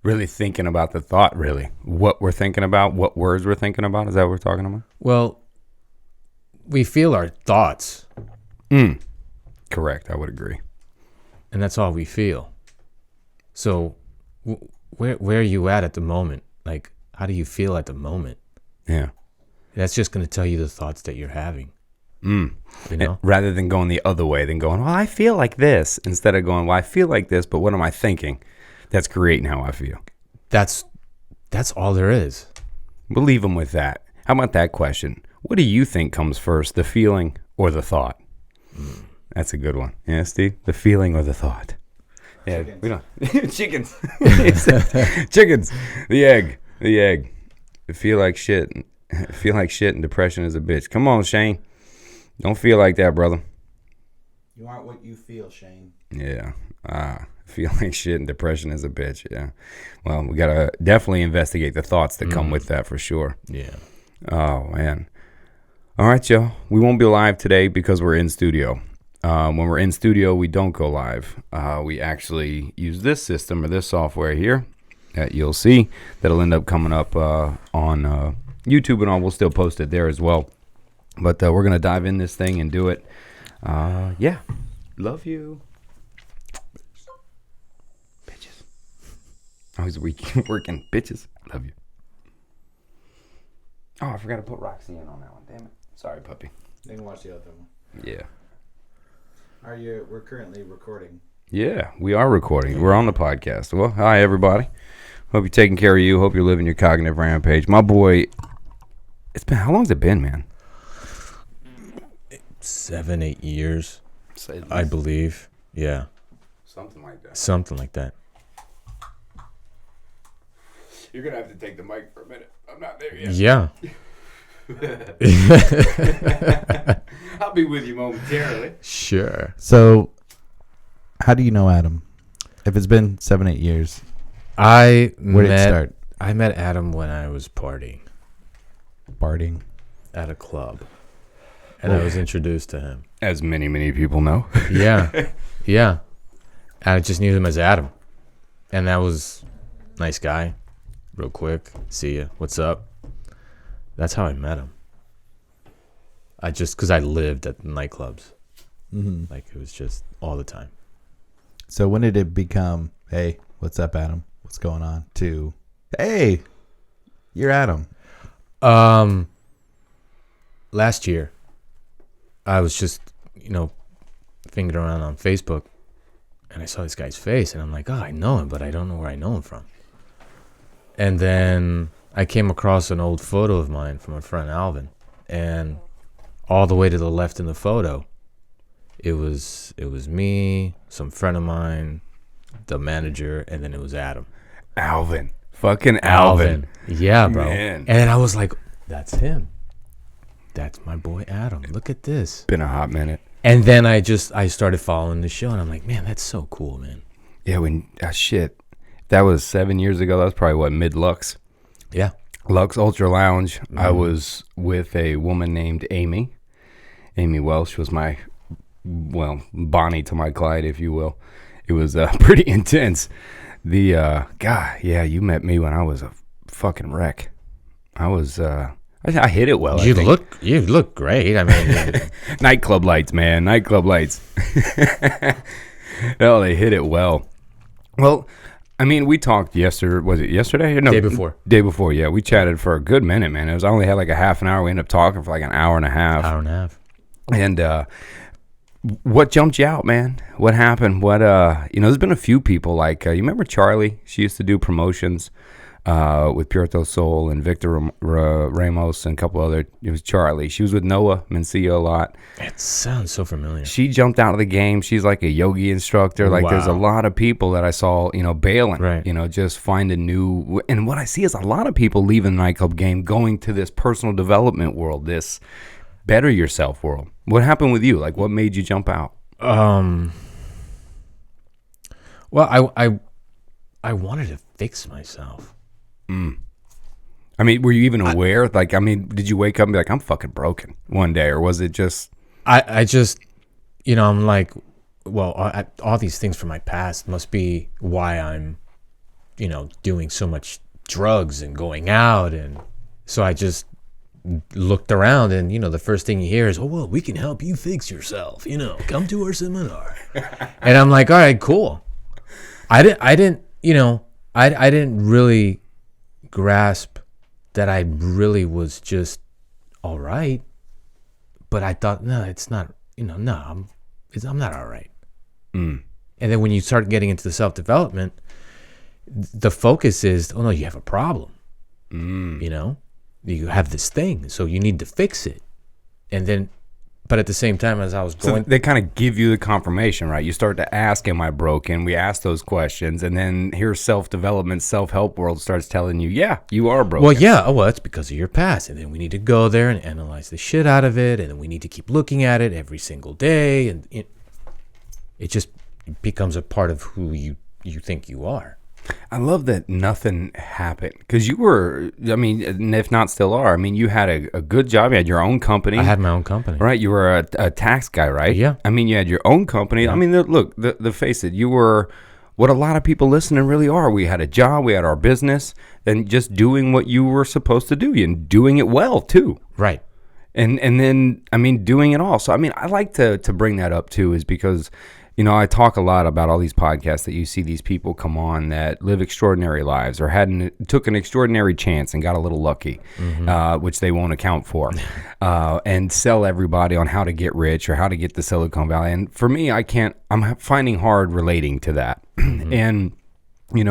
Really thinking about the thought, really. What we're thinking about, what words we're thinking about. Is that what we're talking about? Well, we feel our thoughts. Correct. I would agree. And that's all we feel. So where are you at the moment? Like, how do you feel at the moment? Yeah. That's just going to tell you the thoughts that you're having. You know? Rather than going the other way, than going, well, I feel like this, instead of going, well, I feel like this, but what am I thinking? That's creating how I feel. That's all there is. We'll leave them with that. How about that question? What do you think comes first, the feeling or the thought? That's a good one. Yeah, Steve? The feeling or the thought? Yeah, chickens. We don't. Chickens. Chickens. The egg. I feel like shit. I feel like shit and depression is a bitch. Come on, Shane. Don't feel like that, brother. You aren't what you feel, Shane. Yeah. Feel like shit and depression is a bitch. Yeah. Well, we got to definitely investigate the thoughts that come with that for sure. Yeah. Oh, man. All right, y'all. We won't be live today because we're in studio. When we're in studio, we don't go live. We actually use this system or this software here that you'll see that'll end up coming up on YouTube and all. We'll still post it there as well. But we're going to dive in this thing and do it. Yeah. Love you. Bitches. Always working. Bitches. Love you. Oh, I forgot to put Roxy in on that one. Damn it. Sorry, puppy. They can watch the other one. Yeah. We're currently recording. Yeah, we are recording. We're on the podcast. Well, hi, everybody. Hope you're taking care of you. Hope you're living your cognitive rampage. My boy, how long's it been, man? 7-8 years, I believe. Yeah. Something like that. Something like that. You're going to have to take the mic for a minute. I'm not there yet. Yeah. I'll be with you momentarily. Sure. So, how do you know Adam? If it's been 7-8 years, where did it start? I met Adam when I was partying at a club. And I was introduced to him. As many people know. Yeah. Yeah. I just knew him as Adam. And that was nice guy. Real quick. See ya. What's up? That's how I met him. Because I lived at nightclubs. Mm-hmm. Like, it was just all the time. So when did it become, hey, what's up, Adam? What's going on? To, hey, you're Adam. Last year, I was just, fingering around on Facebook, and I saw this guy's face, and I'm like, oh, I know him, but I don't know where I know him from. And then I came across an old photo of mine from my friend Alvin, and all the way to the left in the photo, it was me, some friend of mine, the manager, and then it was Adam. Alvin. Fucking Alvin. Yeah, bro. Man. And then I was like, that's him. That's my boy Adam. Look at this. Been a hot minute. And then I started following the show, and I'm like, man, that's so cool, man. Yeah, shit. That was 7 years ago. That was probably what, mid-Lux? Yeah. Lux Ultra Lounge. Mm-hmm. I was with a woman named Amy. Amy Welsh was my, Bonnie to my Clyde, if you will. It was pretty intense. The, yeah, you met me when I was a fucking wreck. I was, I hit it well. You look great. I mean, nightclub lights, man. Nightclub lights. No, they hit it well. Well, I mean, we talked yesterday. Was it yesterday? No, day before. Day before, yeah. We chatted for a good minute, man. I only had like a half an hour. We ended up talking for like an hour and a half. And what jumped you out, man? What happened? There's been a few people like, you remember Charlie? She used to do promotions with Puerto Sol and Victor Ramos and a couple other. It was Charlie. She was with Noah Mencia a lot. It sounds so familiar. She jumped out of the game. She's like a yogi instructor. Like, there's a lot of people that I saw, bailing, right. Just finding new. And what I see is a lot of people leaving the nightclub game, going to this personal development world, this better yourself world. What happened with you? Like, what made you jump out? Well, I wanted to fix myself. I mean, were you even aware? Did you wake up and be like, I'm fucking broken one day? Or was it just... I just, I'm like, well, all these things from my past must be why I'm doing so much drugs and going out. And so I just looked around, and, the first thing you hear is, oh, well, we can help you fix yourself. Come to our seminar. And I'm like, all right, cool. I didn't really grasp that I really was just all right. But I thought, no, it's not, I'm not all right. And then when you start getting into the self-development, the focus is, oh no, you have a problem. You have this thing, so you need to fix it. And then, but at the same time, as I was going, so they kind of give you the confirmation, right? You start to ask, am I broken? We ask those questions, and then here's self-development, self-help world starts telling you, yeah, you are broken. Well, yeah, it's because of your past. And then we need to go there and analyze the shit out of it, and then we need to keep looking at it every single day, and it just becomes a part of who you think you are. I love that nothing happened, because you were, and if not still are, you had a good job. You had your own company. I had my own company. Right. You were a tax guy, right? Yeah. You had your own company. Yeah. Look, the face it, you were what a lot of people listening really are. We had a job, we had our business, and just doing what you were supposed to do, and doing it well too. Right. And then, doing it all. So, I like to bring that up too, is because, I talk a lot about all these podcasts that you see these people come on that live extraordinary lives or took an extraordinary chance and got a little lucky, which they won't account for, and sell everybody on how to get rich or how to get to Silicon Valley. And for me, I'm finding hard relating to that. And, I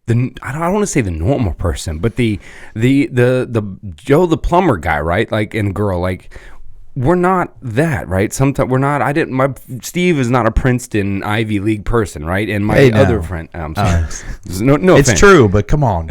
don't want to say the normal person, but the Joe the plumber guy, right? Like, and girl, like, we're not that, right? Sometimes we're not. Steve is not a Princeton Ivy League person, right? And my other friend, I'm sorry. No it's offense. true, but come on.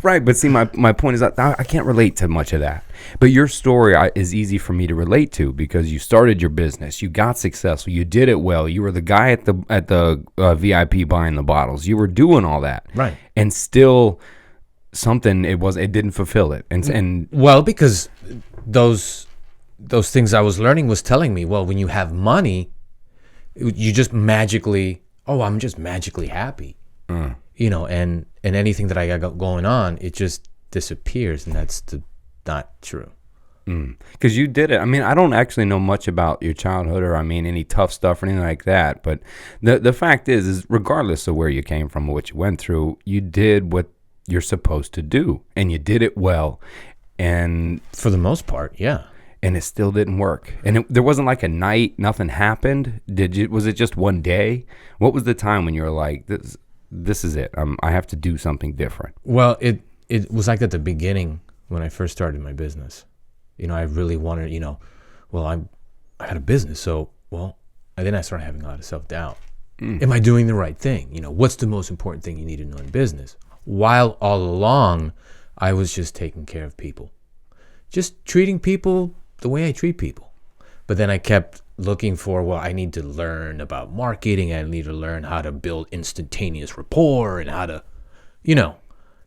Right, but see, my point is that I can't relate to much of that. But your story is easy for me to relate to, because you started your business, you got successful, you did it well, you were the guy at the VIP buying the bottles, you were doing all that, right? And still, something it didn't fulfill it, and well, because those things I was learning was telling me, well, when you have money, you just magically, I'm just magically happy, and anything that I got going on, it just disappears, and that's not true. Because you did it. I don't actually know much about your childhood or any tough stuff or anything like that, but the fact is regardless of where you came from or what you went through, you did what you're supposed to do, and you did it well, and for the most part, yeah. And it still didn't work. And there wasn't like a night, nothing happened. Was it just one day? What was the time when you were like, this is it. I have to do something different? Well, it was like at the beginning when I first started my business. I really wanted, I had a business. So, and then I started having a lot of self-doubt. Am I doing the right thing? What's the most important thing you need to know in business? While all along, I was just taking care of people. Just treating people the way I treat people. But then I kept looking for, I need to learn about marketing. I need to learn how to build instantaneous rapport and how to,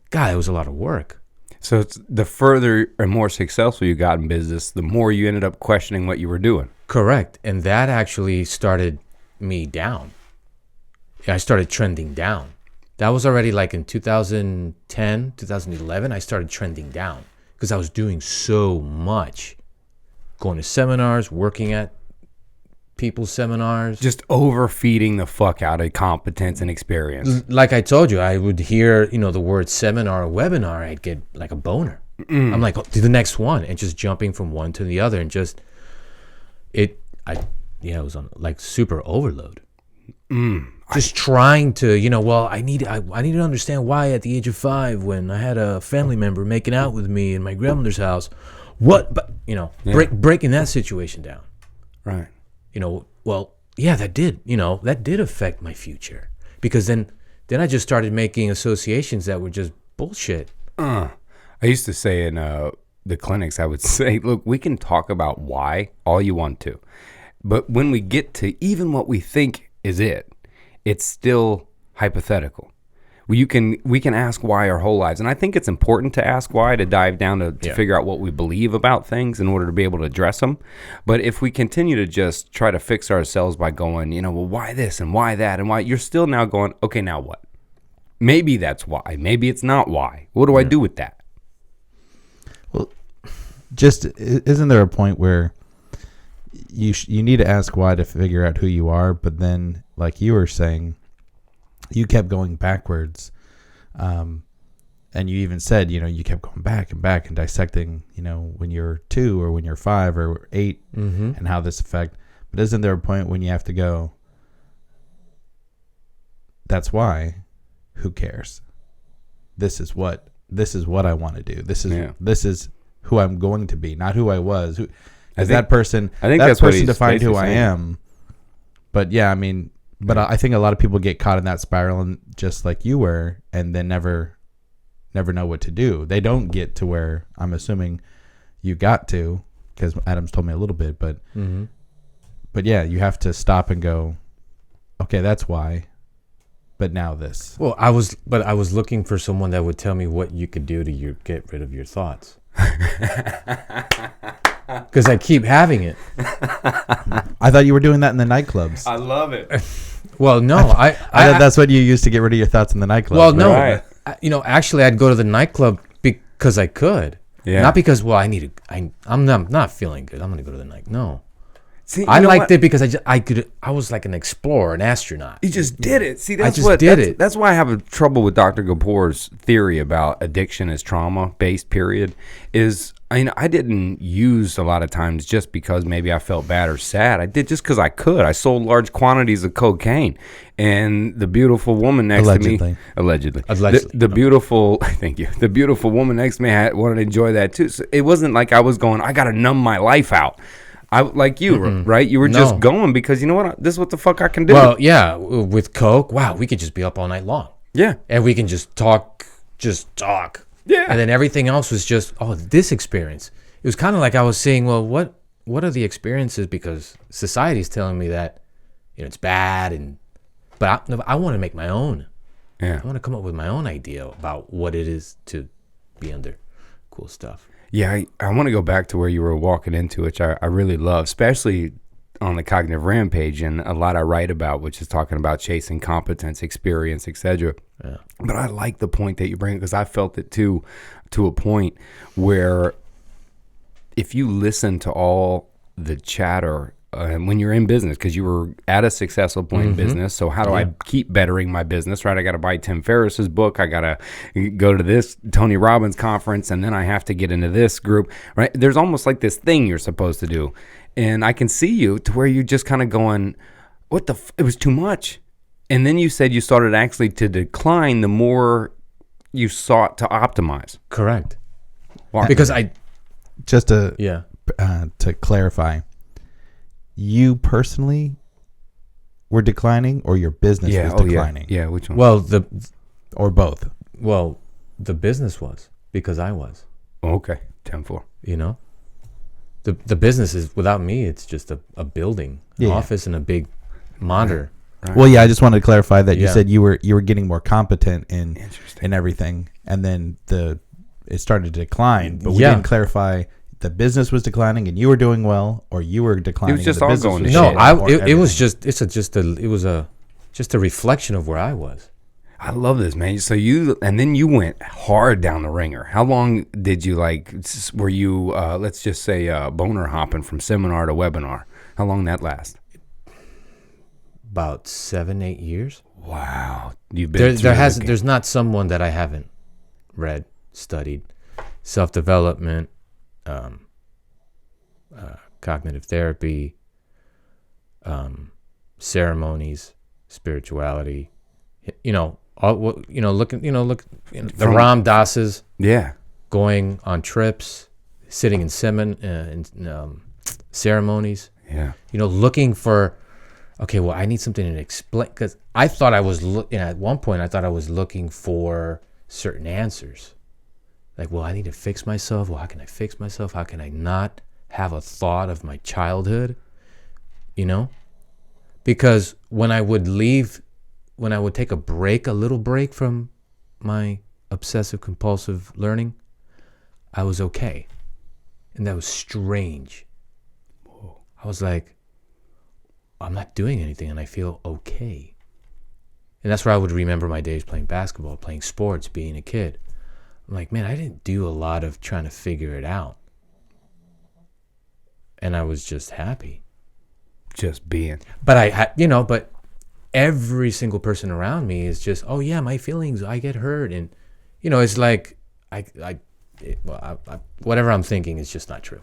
God, it was a lot of work. So it's the further and more successful you got in business, the more you ended up questioning what you were doing. Correct. And that actually started me down. I started trending down. That was already like in 2010, 2011, I started trending down because I was doing so much. Going to seminars, working at people's seminars. Just overfeeding the fuck out of competence and experience. Like I told you, I would hear, the word seminar or webinar, I'd get like a boner. I'm like, do the next one, and just jumping from one to the other, and just, it was on like super overload. Just trying to, I need to understand why at the age of 5, when I had a family member making out with me in my grandmother's house, breaking that situation down. Right. That did affect my future, because then I just started making associations that were just bullshit. I used to say in the clinics, I would say, look, we can talk about why all you want to, but when we get to even what we think is it's still hypothetical. We can ask why our whole lives, and I think it's important to ask why, to dive down to figure out what we believe about things in order to be able to address them. But if we continue to just try to fix ourselves by going, why this and why that and why, you're still now going, okay, now what? Maybe that's why. Maybe it's not why. What do I do with that? Well, just isn't there a point where you need to ask why to figure out who you are, but then, like you were saying, you kept going backwards, and you even said, you kept going back and back and dissecting, when you're 2 or when you're 5 or 8, and how this affect. But isn't there a point when you have to go, that's why, who cares? This is what I want to do. This is who I'm going to be, not who I was. I think that person defined who I am. But yeah, I mean, I think a lot of people get caught in that spiral, and just like you were, and then never know what to do. They don't get to where I'm assuming you got to, because Adam's told me a little bit, but yeah, you have to stop and go, okay, that's why. But now this. Well, I was looking for someone that would tell me what you could do to get rid of your thoughts. Because I keep having it. I thought you were doing that in the nightclubs. I love it. Well, no, I thought that's what you used to get rid of your thoughts in the nightclub. Well, no, Right. Actually, I'd go to the nightclub because I could. Yeah. Not because I'm not feeling good. I'm gonna go to the night. No. See, I liked it because I was like an explorer, an astronaut. You just did it. See, I just did it. That's why I have trouble with Dr. Kapoor's theory about addiction as trauma-based, period. I didn't use a lot of times just because maybe I felt bad or sad. I did just because I could. I sold large quantities of cocaine. And the beautiful woman next to me... Allegedly. The beautiful... Thank you. The beautiful woman next to me wanted to enjoy that too. So it wasn't like I was going, I got to numb my life out. I like you, right? You were just going because you know what? This is what the fuck I can do. Well, yeah, with coke, wow, we could just be up all night long. Yeah, and we can just talk. Yeah, and then everything else was just this experience. It was kind of like I was saying, well, what are the experiences? Because society's telling me that it's bad, but I want to make my own. Yeah, I want to come up with my own idea about what it is to be under cool stuff. Yeah, I want to go back to where you were walking into, which I really love, especially on the Cognitive Rampage, and a lot I write about, which is talking about chasing competence, experience, etc. Yeah. But I like the point that you bring, because I felt it too, to a point where if you listen to all the chatter when you're in business, because you were at a successful point in business, so how do I keep bettering my business, right? I got to buy Tim Ferriss's book, I got to go to this Tony Robbins conference, and then I have to get into this group, right? There's almost like this thing you're supposed to do, and I can see you to where you're just kind of going, it was too much. And then you said you started actually to decline the more you sought to optimize. Correct. Why? Because to clarify, you personally were declining, or your business was declining? Yeah, which one? Well, or both. Well, the business was, because I was. Okay, 10-4. The business is, without me, it's just a building, an office, and a big monitor. Right. Well, yeah, I just wanted to clarify that you said you were getting more competent in everything, and then it started to decline, but we didn't clarify. The business was declining and you were doing well, or you were declining. It was just all going to shit. It was just a reflection of where I was. I love this, man. So you went hard down the ringer. How long did you were you, let's just say, boner hopping from seminar to webinar? How long that last? About 7-8 years. Wow. You've been there's not someone that I haven't read, studied, self-development, cognitive therapy, ceremonies, spirituality, the Ram Dasses, going on trips, sitting in ceremonies, looking for, okay, well, I need something to explain, because I thought I was at one point I thought I was looking for certain answers. Like, well, I need to fix myself. Well, how can I fix myself? How can I not have a thought of my childhood? Because when I would take a little break from my obsessive compulsive learning, I was okay. And that was strange. I was like, I'm not doing anything and I feel okay. And that's where I would remember my days playing basketball, playing sports, being a kid. I'm like, man, I didn't do a lot of trying to figure it out. And I was just happy. Just being. But but every single person around me is just, oh yeah, my feelings, I get hurt. And, it's like, whatever I'm thinking is just not true.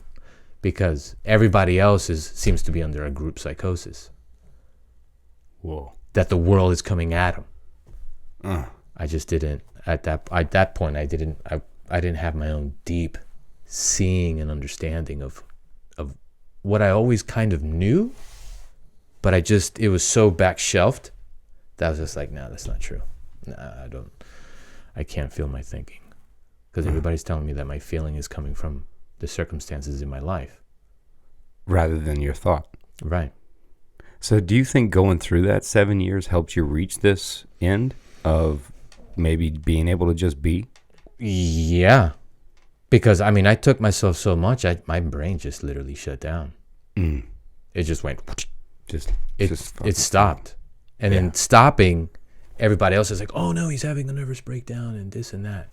Because everybody else seems to be under a group psychosis. Whoa. That the world is coming at them. I just didn't, at that point, I didn't have my own deep seeing and understanding of what I always kind of knew, but it was so back shelved that I was just like, no, that's not true. Nah, I can't feel my thinking. Because everybody's telling me that my feeling is coming from the circumstances in my life. Rather than your thought. Right. So do you think going through that 7 years helped you reach this end of maybe being able to just be? Yeah. Because, I took myself so much, my brain just literally shut down. It just went. It stopped. And then stopping, everybody else is like, oh no, he's having a nervous breakdown and this and that.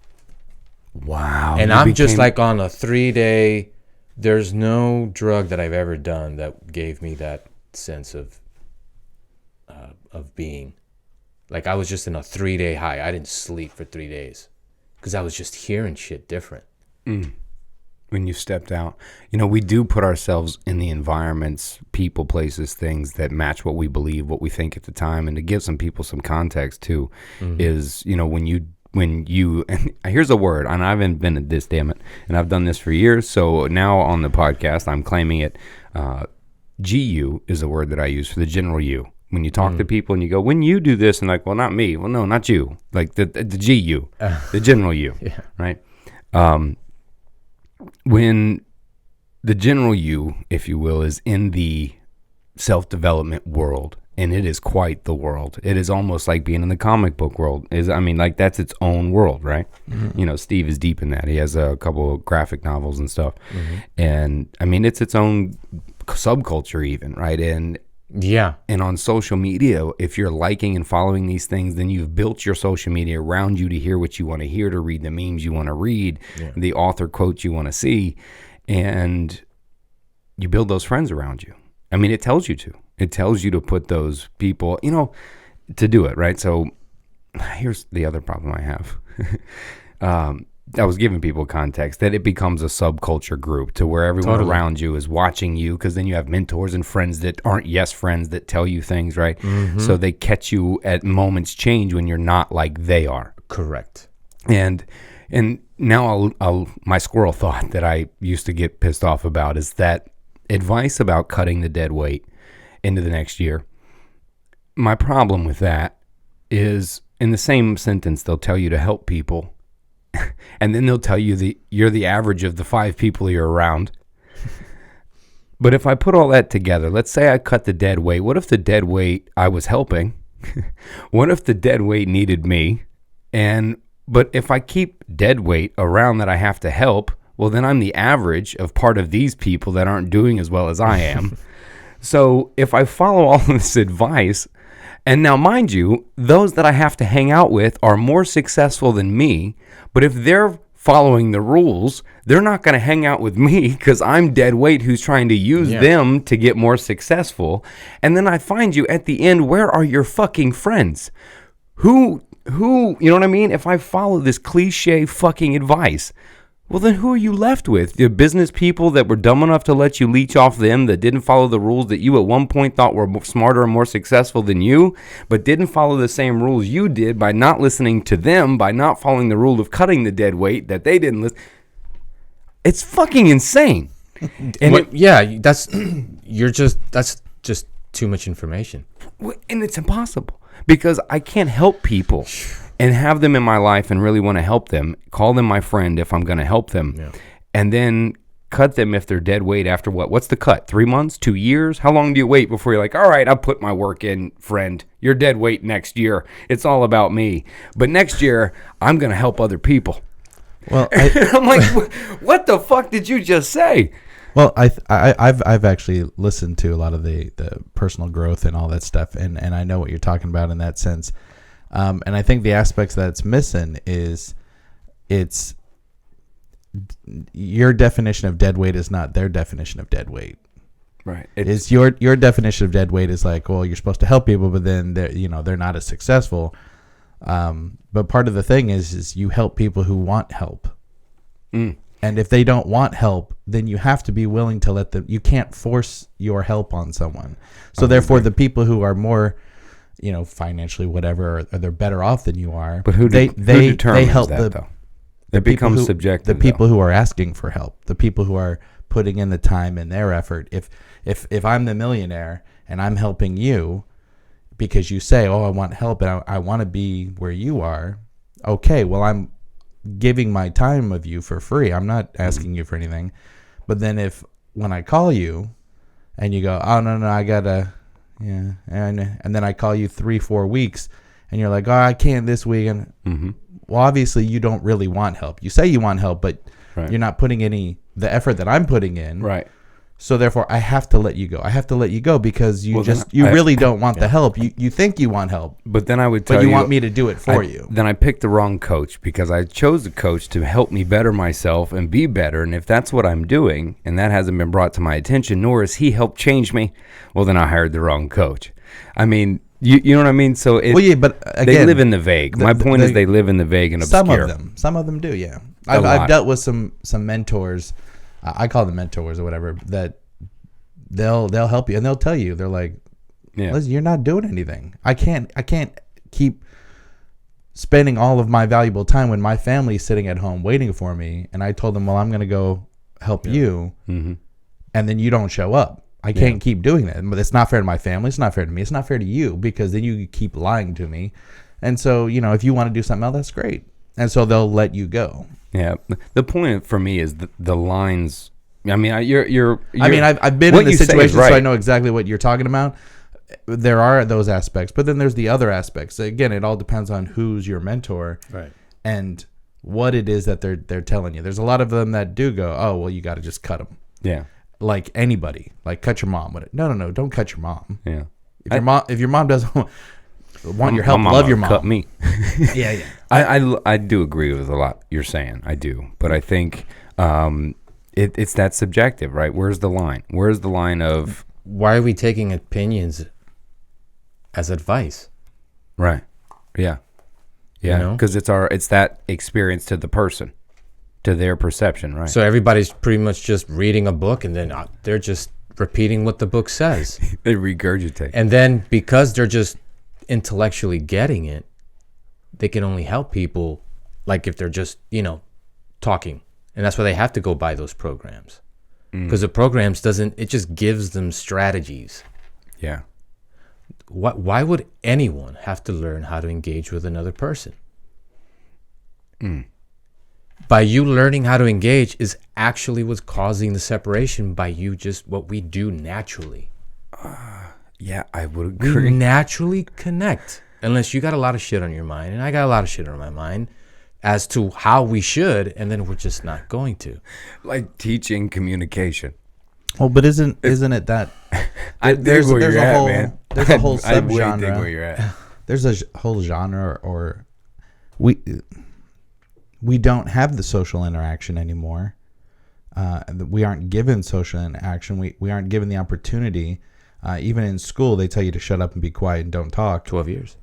Wow. And I'm just like on a 3-day, there's no drug that I've ever done that gave me that sense of being. Like I was just in a 3-day high. I didn't sleep for 3 days because I was just hearing shit different. When you stepped out, we do put ourselves in the environments, people, places, things that match what we believe, what we think at the time. And to give some people some context too, is, when you, and here's a word, and I've invented this, damn it, and I've done this for years. So now on the podcast, I'm claiming it. GU is a word that I use for the general you. When you talk to people and you go, when you do this, and like, well, not me. Well, no, not you. Like the GU, the general you, right? When the general you, if you will, is in the self-development world, and it is quite the world. It is almost like being in the comic book world. That's its own world, right? Steve is deep in that. He has a couple of graphic novels and stuff. And it's its own subculture even, right? And on social media, if you're liking and following these things, then you've built your social media around you to hear what you want to hear, to read the memes you want to read, the author quotes you want to see, and you build those friends around you. It tells you to. It tells you to put those people, to do it, right? So here's the other problem I have. I was giving people context that it becomes a subculture group to where everyone around you is watching you, because then you have mentors and friends that aren't yes friends that tell you things, right? So they catch you at moments change when you're not like they are. Correct. And now my squirrel thought that I used to get pissed off about is that advice about cutting the dead weight into the next year. My problem with that is in the same sentence, they'll tell you to help people. And then they'll tell you you're the average of the 5 people you're around. But if I put all that together, let's say I cut the dead weight. What if the dead weight I was helping? What if the dead weight needed me? But if I keep dead weight around that I have to help, well, then I'm the average of part of these people that aren't doing as well as I am. So if I follow all of this advice, and now mind you, those that I have to hang out with are more successful than me, but if they're following the rules, they're not going to hang out with me because I'm dead weight who's trying to use them to get more successful. And then I find you at the end, where are your fucking friends? Who, you know what I mean? If I follow this cliche fucking advice, well, then who are you left with? The business people that were dumb enough to let you leech off them, that didn't follow the rules that you at one point thought were smarter and more successful than you, but didn't follow the same rules you did by not listening to them, by not following the rule of cutting the dead weight that they didn't listen. It's fucking insane. And that's just too much information. And it's impossible because I can't help people and have them in my life and really want to help them, call them my friend if I'm going to help them, and then cut them if they're dead weight after what? What's the cut? 3 months? 2 years? How long do you wait before you're like, all right, I'll put my work in, friend. You're dead weight next year. It's all about me. But next year, I'm going to help other people. Well, I'm like, what the fuck did you just say? Well, I've actually listened to a lot of the personal growth and all that stuff, and I know what you're talking about in that sense. And I think the aspects that's missing is it's your definition of dead weight is not their definition of dead weight. Right. It's your definition of dead weight is like, well, you're supposed to help people, but then they're not as successful. But part of the thing is you help people who want help. And if they don't want help, then you have to be willing to let them. You can't force your help on someone. So therefore, the people who are more, financially whatever, or they're better off than you are. But who determines help that though? It becomes subjective. The people who are asking for help, the people who are putting in the time and their effort. If I'm the millionaire and I'm helping you because you say, oh, I want help and I want to be where you are. Okay, well, I'm giving my time of you for free. I'm not asking you for anything. But then when I call you and you go, oh, no, I gotta, yeah. And then I call you 3-4 weeks and you're like, oh, I can't this week. And well, obviously you don't really want help. You say you want help, but you're not putting the effort that I'm putting in. Right. So therefore I have to let you go. I have to let you go because you really don't want the help. You think you want help. But then I would tell you. But you want me to do it for you. Then I picked the wrong coach because I chose a coach to help me better myself and be better. And if that's what I'm doing and that hasn't been brought to my attention, nor has he helped change me, well, then I hired the wrong coach. I mean, you know what I mean? So but again, they live in the vague. My point is they live in the vague and obscure. Some of them do, yeah. I've dealt with some mentors. I call them mentors or whatever, that they'll help you and they'll tell you, they're like, listen, you're not doing anything. I can't keep spending all of my valuable time when my family's sitting at home waiting for me. And I told them, well, I'm going to go help you. And then you don't show up. I can't keep doing that. But it's not fair to my family. It's not fair to me. It's not fair to you because then you keep lying to me. And so, if you want to do something else, that's great. And so they'll let you go. Yeah. The point for me is the lines. I mean, I've been in this situation, so I know exactly what you're talking about. There are those aspects, but then there's the other aspects. Again, it all depends on who's your mentor, right, and what it is that they're telling you. There's a lot of them that do go, oh, well, you got to just cut them. Yeah. Like anybody, like cut your mom with it. No, don't cut your mom. Yeah. If your mom doesn't want your help, love your mom. Cut me. Yeah. I do agree with a lot you're saying. I do, but I think it's that subjective, right? Where's the line? Where's the line of why are we taking opinions as advice? Right. Yeah. Yeah. Because it's that experience to the person, to their perception, right? So everybody's pretty much just reading a book and then they're just repeating what the book says. They regurgitate. And then because they're just intellectually getting it, they can only help people like if they're just, talking. And that's why they have to go buy those programs. Because the programs it just gives them strategies. Yeah. Why would anyone have to learn how to engage with another person? By you learning how to engage is actually what's causing the separation by you just what we do naturally. Yeah, I would agree. We naturally connect. Unless you got a lot of shit on your mind, and I got a lot of shit on my mind as to how we should, and then we're just not going to. Like teaching communication. Well, but isn't it that there's a whole subgenre. Dig where you're at. There's a whole genre, or we don't have the social interaction anymore. We aren't given social interaction. We aren't given the opportunity. Even in school, they tell you to shut up and be quiet and don't talk. 12 years.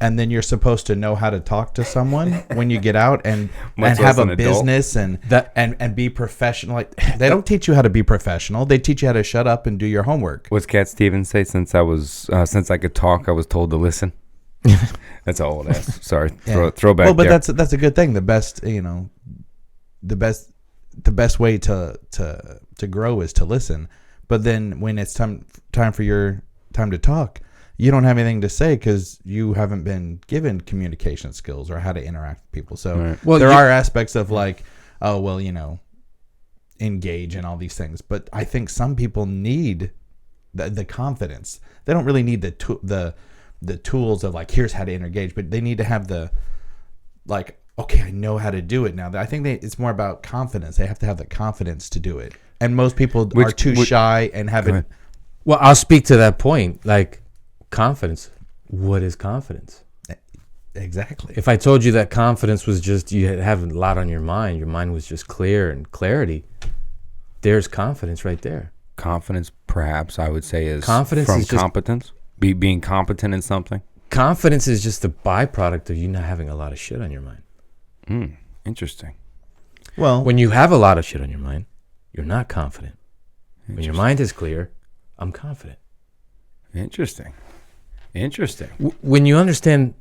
And then you're supposed to know how to talk to someone when you get out and have a business and be professional. Like, they don't teach you how to be professional. They teach you how to shut up and do your homework. What's Cat Stevens say? Since I could talk, I was told to listen. That's all it is. Sorry, throwback. Well, but that's a good thing. The best, the best way to grow is to listen. But then when it's time for your time to talk, you don't have anything to say because you haven't been given communication skills or how to interact with people. So there are aspects of like, oh, well, engage and all these things. But I think some people need the confidence. They don't really need the tools of like, here's how to engage, but they need to have the like, okay, I know how to do it now. I think it's more about confidence. They have to have the confidence to do it. And most people are too shy and haven't. Well, I'll speak to that point. Like, confidence. What is confidence? Exactly. If I told you that confidence was just you have a lot on your mind was just clear and clarity, there's confidence right there. Confidence, perhaps, I would say, is confidence from is just, competence, being competent in something. Confidence is just a byproduct of you not having a lot of shit on your mind. Interesting. Well, when you have a lot of shit on your mind, you're not confident. When your mind is clear, I'm confident. Interesting. When you understand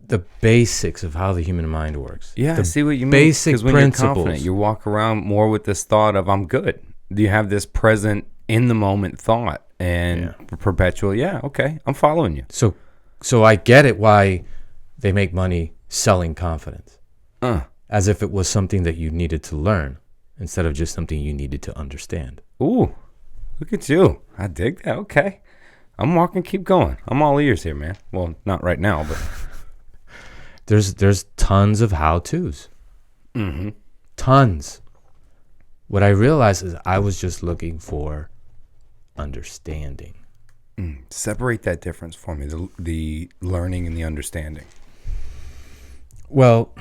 the basics of how the human mind works. Yeah, I see what you mean. Basic when principles. You're confident, you walk around more with this thought of I'm good. You have this present in the moment thought and perpetual. Yeah, okay, I'm following you. So I get it why they make money selling confidence, as if it was something that you needed to learn instead of just something you needed to understand. Ooh, look at you! I dig that. Okay, I'm walking. Keep going. I'm all ears here, man. Well, not right now, but. There's tons of how-tos. Mm-hmm. Tons. What I realized is I was just looking for understanding. Separate that difference for me, the learning and the understanding. Well,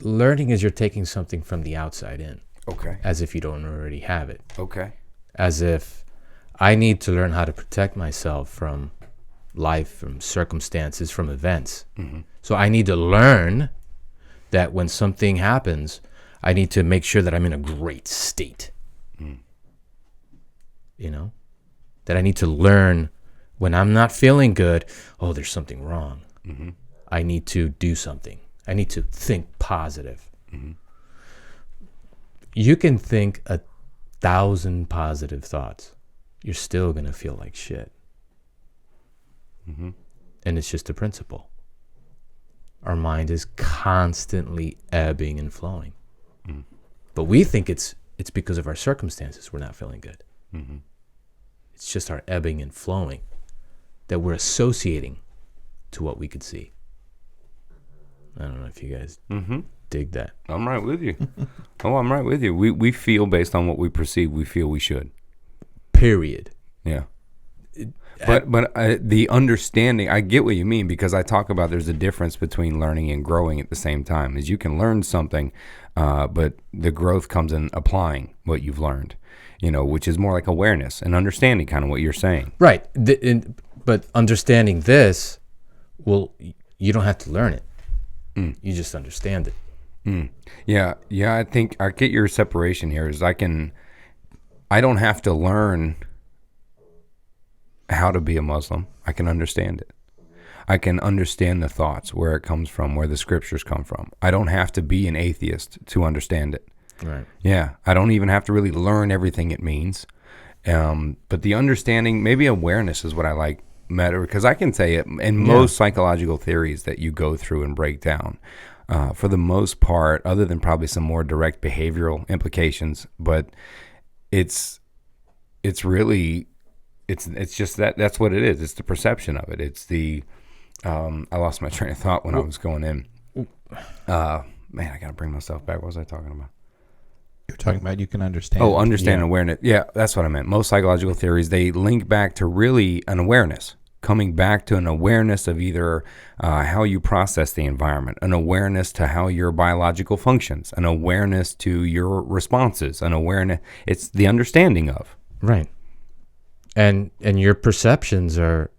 learning is you're taking something from the outside in. Okay. As if you don't already have it. Okay. As if I need to learn how to protect myself from life, from circumstances, from events. Mm-hmm. So I need to learn that when something happens, I need to make sure that I'm in a great state. You know? That I need to learn when I'm not feeling good, oh, there's something wrong. Mm-hmm. I need to do something. I need to think positive. Mm-hmm. You can think 1,000 positive thoughts. You're still going to feel like shit. Mm-hmm. And it's just a principle. Our mind is constantly ebbing and flowing. Mm. But we think it's because of our circumstances we're not feeling good. Mm-hmm. It's just our ebbing and flowing that we're associating to what we could see. I don't know if you guys dig that. I'm right with you. I'm right with you. We feel based on what we perceive we feel we should. Period. Yeah. But the understanding, I get what you mean, because I talk about there's a difference between learning and growing at the same time. Is you can learn something, but the growth comes in applying what you've learned, which is more like awareness and understanding, kind of what you're saying. Right. But understanding this, you don't have to learn it. You just understand it. Yeah. I think I get your separation here. Is I don't have to learn how to be a Muslim. I can understand it. I can understand the thoughts, where it comes from, where the scriptures come from. I don't have to be an atheist to understand it. Right. Yeah. I don't even have to really learn everything it means. But the understanding, maybe awareness is what I like better, because I can say it in most psychological theories that you go through and break down, for the most part, other than probably some more direct behavioral implications, but it's really, it's just that's what it is. It's the perception of it. It's the, I lost my train of thought when I was going in. Man, I got to bring myself back. What was I talking about? You're talking about you can understand. Oh, understand awareness. Yeah, that's what I meant. Most psychological theories, they link back to really an awareness, coming back to an awareness of either how you process the environment, an awareness to how your biological functions, an awareness to your responses, an awareness. It's the understanding of. Right. And your perceptions of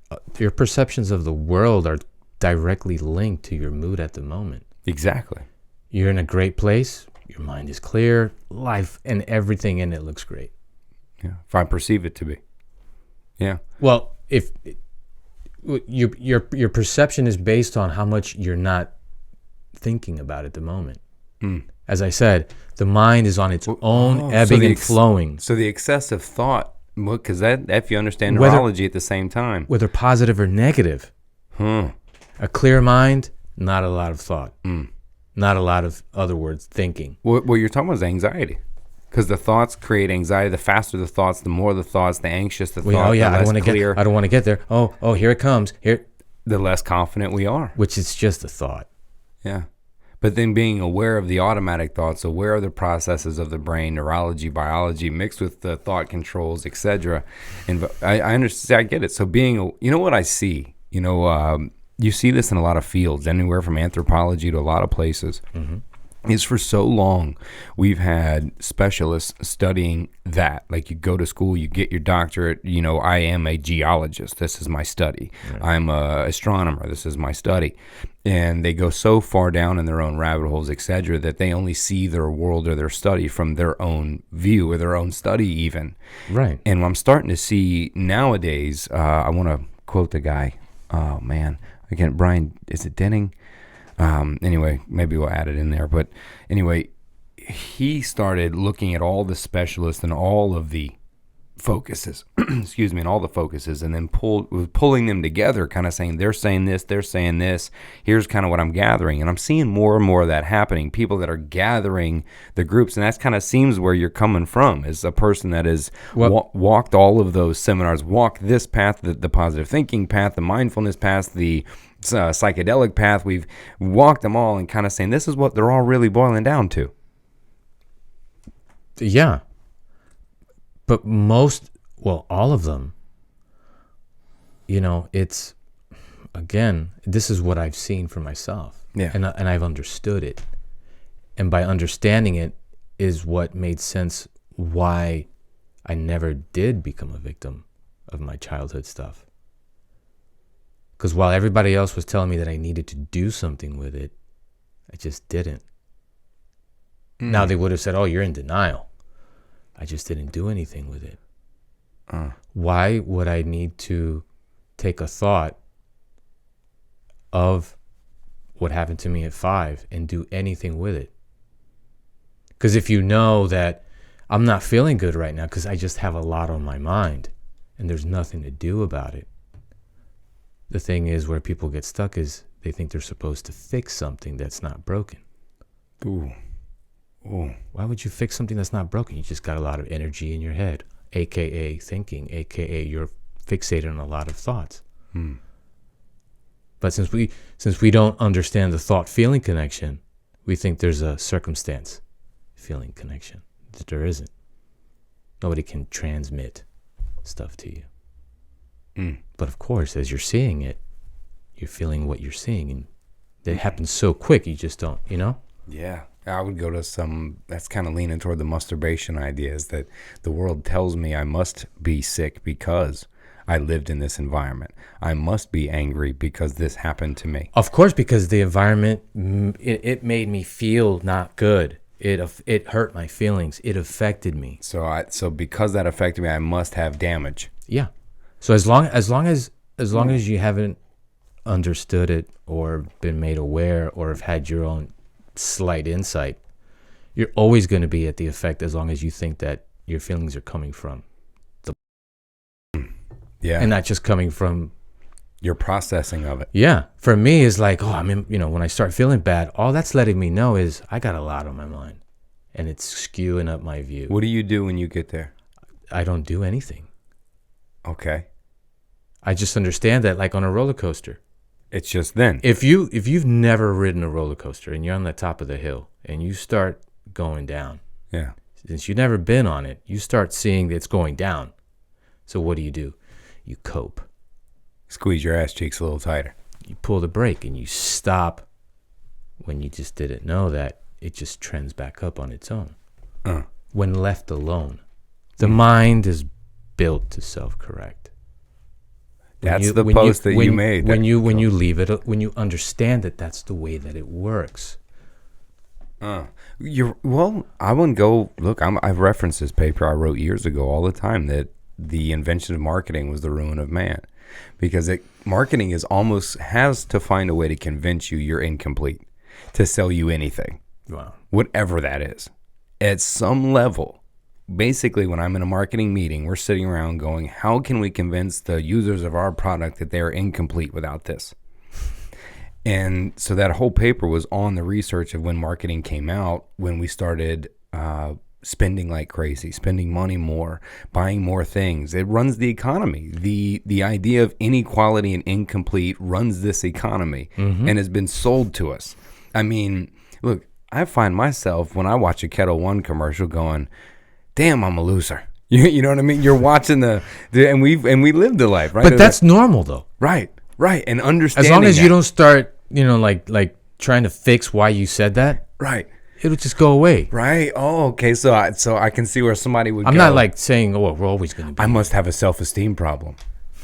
the world are directly linked to your mood at the moment. Exactly. You're in a great place. Your mind is clear. Life and everything in it looks great. Yeah. If I perceive it to be. Yeah. Well, if your perception is based on how much you're not thinking about at the moment. As I said, the mind is on its own ebbing and flowing. So the excessive thought, because that if you understand neurology at the same time, whether positive or negative, a clear mind, not a lot of thought, not a lot of other words thinking. What you're talking about is anxiety, because the thoughts create anxiety. The faster the thoughts, the more the thoughts, the anxious the thought. Oh yeah, the less clear. I don't want to get there. Oh, here it comes. Here, the less confident we are. Which is just a thought. Yeah, But then being aware of the automatic thoughts, aware of the processes of the brain, neurology, biology, mixed with the thought controls, etc. And I understand, I get it. So you know what I see? You see this in a lot of fields, anywhere from anthropology to a lot of places. Mm-hmm. Is for so long we've had specialists studying that. Like, you go to school, you get your doctorate, I am a geologist, this is my study. Right. I'm a astronomer, this is my study. And they go so far down in their own rabbit holes, etc., that they only see their world or their study from their own view or their own study even. Right. And I'm starting to see nowadays, I want to quote the guy, oh man, again, Brian, is it Denning? Anyway, maybe we'll add it in there. But anyway, he started looking at all the specialists and all of the focuses, and then pulling them together, kind of saying, they're saying this, here's kind of what I'm gathering. And I'm seeing more and more of that happening, people that are gathering the groups. And that's kind of seems where you're coming from, as a person that has walked all of those seminars, walked this path, the positive thinking path, the mindfulness path, the psychedelic path. We've walked them all and kind of saying this is what they're all really boiling down to. Yeah. But all of them, it's, again, this is what I've seen for myself. Yeah. And I've understood it. And by understanding it is what made sense why I never did become a victim of my childhood stuff. Because while everybody else was telling me that I needed to do something with it, I just didn't. Now they would have said, oh, you're in denial. I just didn't do anything with it. Why would I need to take a thought of what happened to me at 5 and do anything with it? Because if you know that I'm not feeling good right now because I just have a lot on my mind and there's nothing to do about it. The thing is, where people get stuck is they think they're supposed to fix something that's not broken. Ooh. Why would you fix something that's not broken? You just got a lot of energy in your head, aka thinking, aka you're fixated on a lot of thoughts. But since we don't understand the thought-feeling connection, we think there's a circumstance-feeling connection. That there isn't. Nobody can transmit stuff to you. But of course, as you're seeing it, you're feeling what you're seeing, and it happens so quick, you just don't, Yeah. I would go to that's kind of leaning toward the masturbation idea, is that the world tells me I must be sick because I lived in this environment. I must be angry because this happened to me. Of course, because the environment, it made me feel not good. It hurt my feelings. It affected me. So because that affected me, I must have damage. Yeah. So as long as you haven't understood it or been made aware or have had your own slight insight, you're always going to be at the effect as long as you think that your feelings are coming from and not just coming from your processing of it. Yeah. For me, it's like, when I start feeling bad, all that's letting me know is I got a lot on my mind and it's skewing up my view. What do you do when you get there? I don't do anything. Okay. I just understand that, like on a roller coaster. It's just then. If you've never ridden a roller coaster and you're on the top of the hill and you start going down. Yeah. Since you've never been on it, you start seeing it's going down. So what do? You cope. Squeeze your ass cheeks a little tighter. You pull the brake and you stop when you just didn't know that it just trends back up on its own. When left alone. The mind is built to self-correct. That's the post that you made. When you leave it, when you understand that that's the way that it works. I wouldn't go, look, I've referenced this paper I wrote years ago all the time, that the invention of marketing was the ruin of man. Because marketing has to find a way to convince you you're incomplete, to sell you anything. Wow. Whatever that is. At some level, basically when I'm in a marketing meeting, we're sitting around going, how can we convince the users of our product that they are incomplete without this? And so that whole paper was on the research of when marketing came out, when we started spending like crazy, spending money more, buying more things. It runs the economy. The idea of inequality and incomplete runs this economy and has been sold to us. I mean, Look, I find myself when I watch a Kettle One commercial going, damn, I'm a loser. You know what I mean? You're watching and we live the life, right? But that's normal though. Right. And understanding as long as you don't start, like trying to fix why you said that. Right. It'll just go away. Right. Oh, okay. So I can see where somebody would I'm not like saying, oh, we're always going to be. I must have a self-esteem problem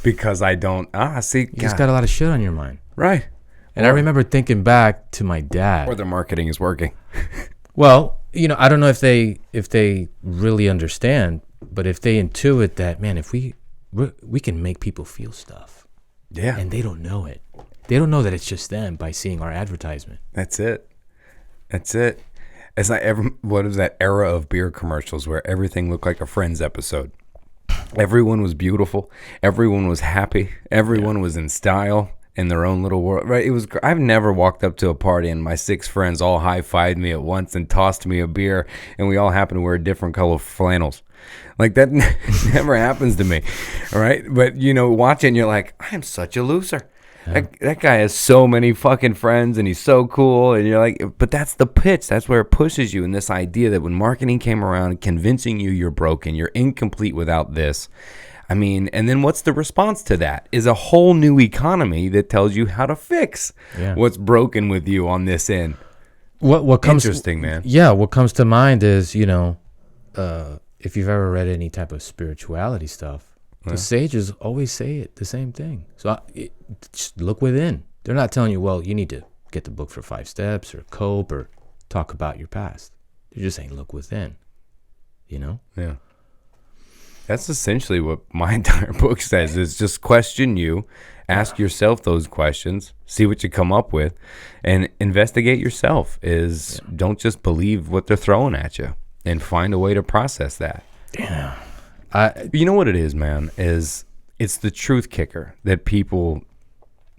because I don't. See. You just got a lot of shit on your mind. Right. And I remember thinking back to my dad. Or their marketing is working. Well, I don't know if they really understand, but if they intuit that, man, if we can make people feel stuff. Yeah. And they don't know it. They don't know that it's just them by seeing our advertisement. That's it. It's like what is that era of beer commercials where everything looked like a Friends episode? Everyone was beautiful. Everyone was happy. Everyone was in style in their own little world. Right? I've never walked up to a party and my 6 friends all high-fived me at once and tossed me a beer, and we all happen to wear different color flannels. Like that never happens to me. All right? But watching, you're like, I am such a loser. That guy has so many fucking friends and he's so cool, and you're like, but that's the pitch. That's where it pushes you in this idea that when marketing came around convincing you you're broken, you're incomplete without this. I mean, and then what's the response to that is a whole new economy that tells you how to fix what's broken with you on this end. What comes interesting, man. Yeah, what comes to mind is, if you've ever read any type of spirituality stuff, the sages always say the same thing. So just look within. They're not telling you, well, you need to get the book for 5 steps or cope or talk about your past. They're just saying, look within, Yeah. That's essentially what my entire book says is just question you, ask yourself those questions, see what you come up with, and investigate yourself. Don't just believe what they're throwing at you and find a way to process that. Yeah. You know what it is, man, it's the truth kicker that people,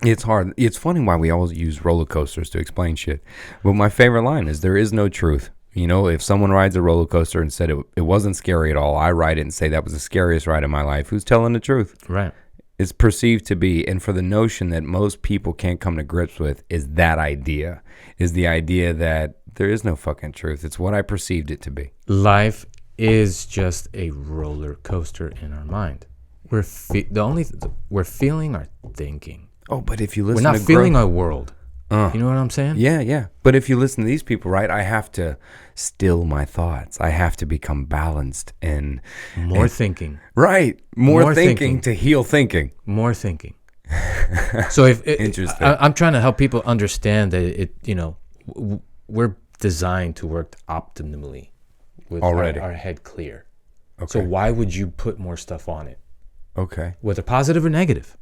it's hard. It's funny why we always use roller coasters to explain shit. But my favorite line is there is no truth. If someone rides a roller coaster and said it wasn't scary at all, I ride it and say that was the scariest ride of my life. Who's telling the truth? Right. It's perceived to be. And for the notion that most people can't come to grips with is the idea that there is no fucking truth. It's what I perceived it to be. Life is just a roller coaster in our mind. We're feeling our thinking. Oh, but if you listen, we're not feeling our world. You know what I'm saying? Yeah. But if you listen to these people, right, I have to still my thoughts. I have to become balanced and more thinking. Right. More thinking to heal thinking. More thinking. So interesting. I'm trying to help people understand that we're designed to work optimally with our head clear. Okay. So why would you put more stuff on it? Okay. Whether positive or negative.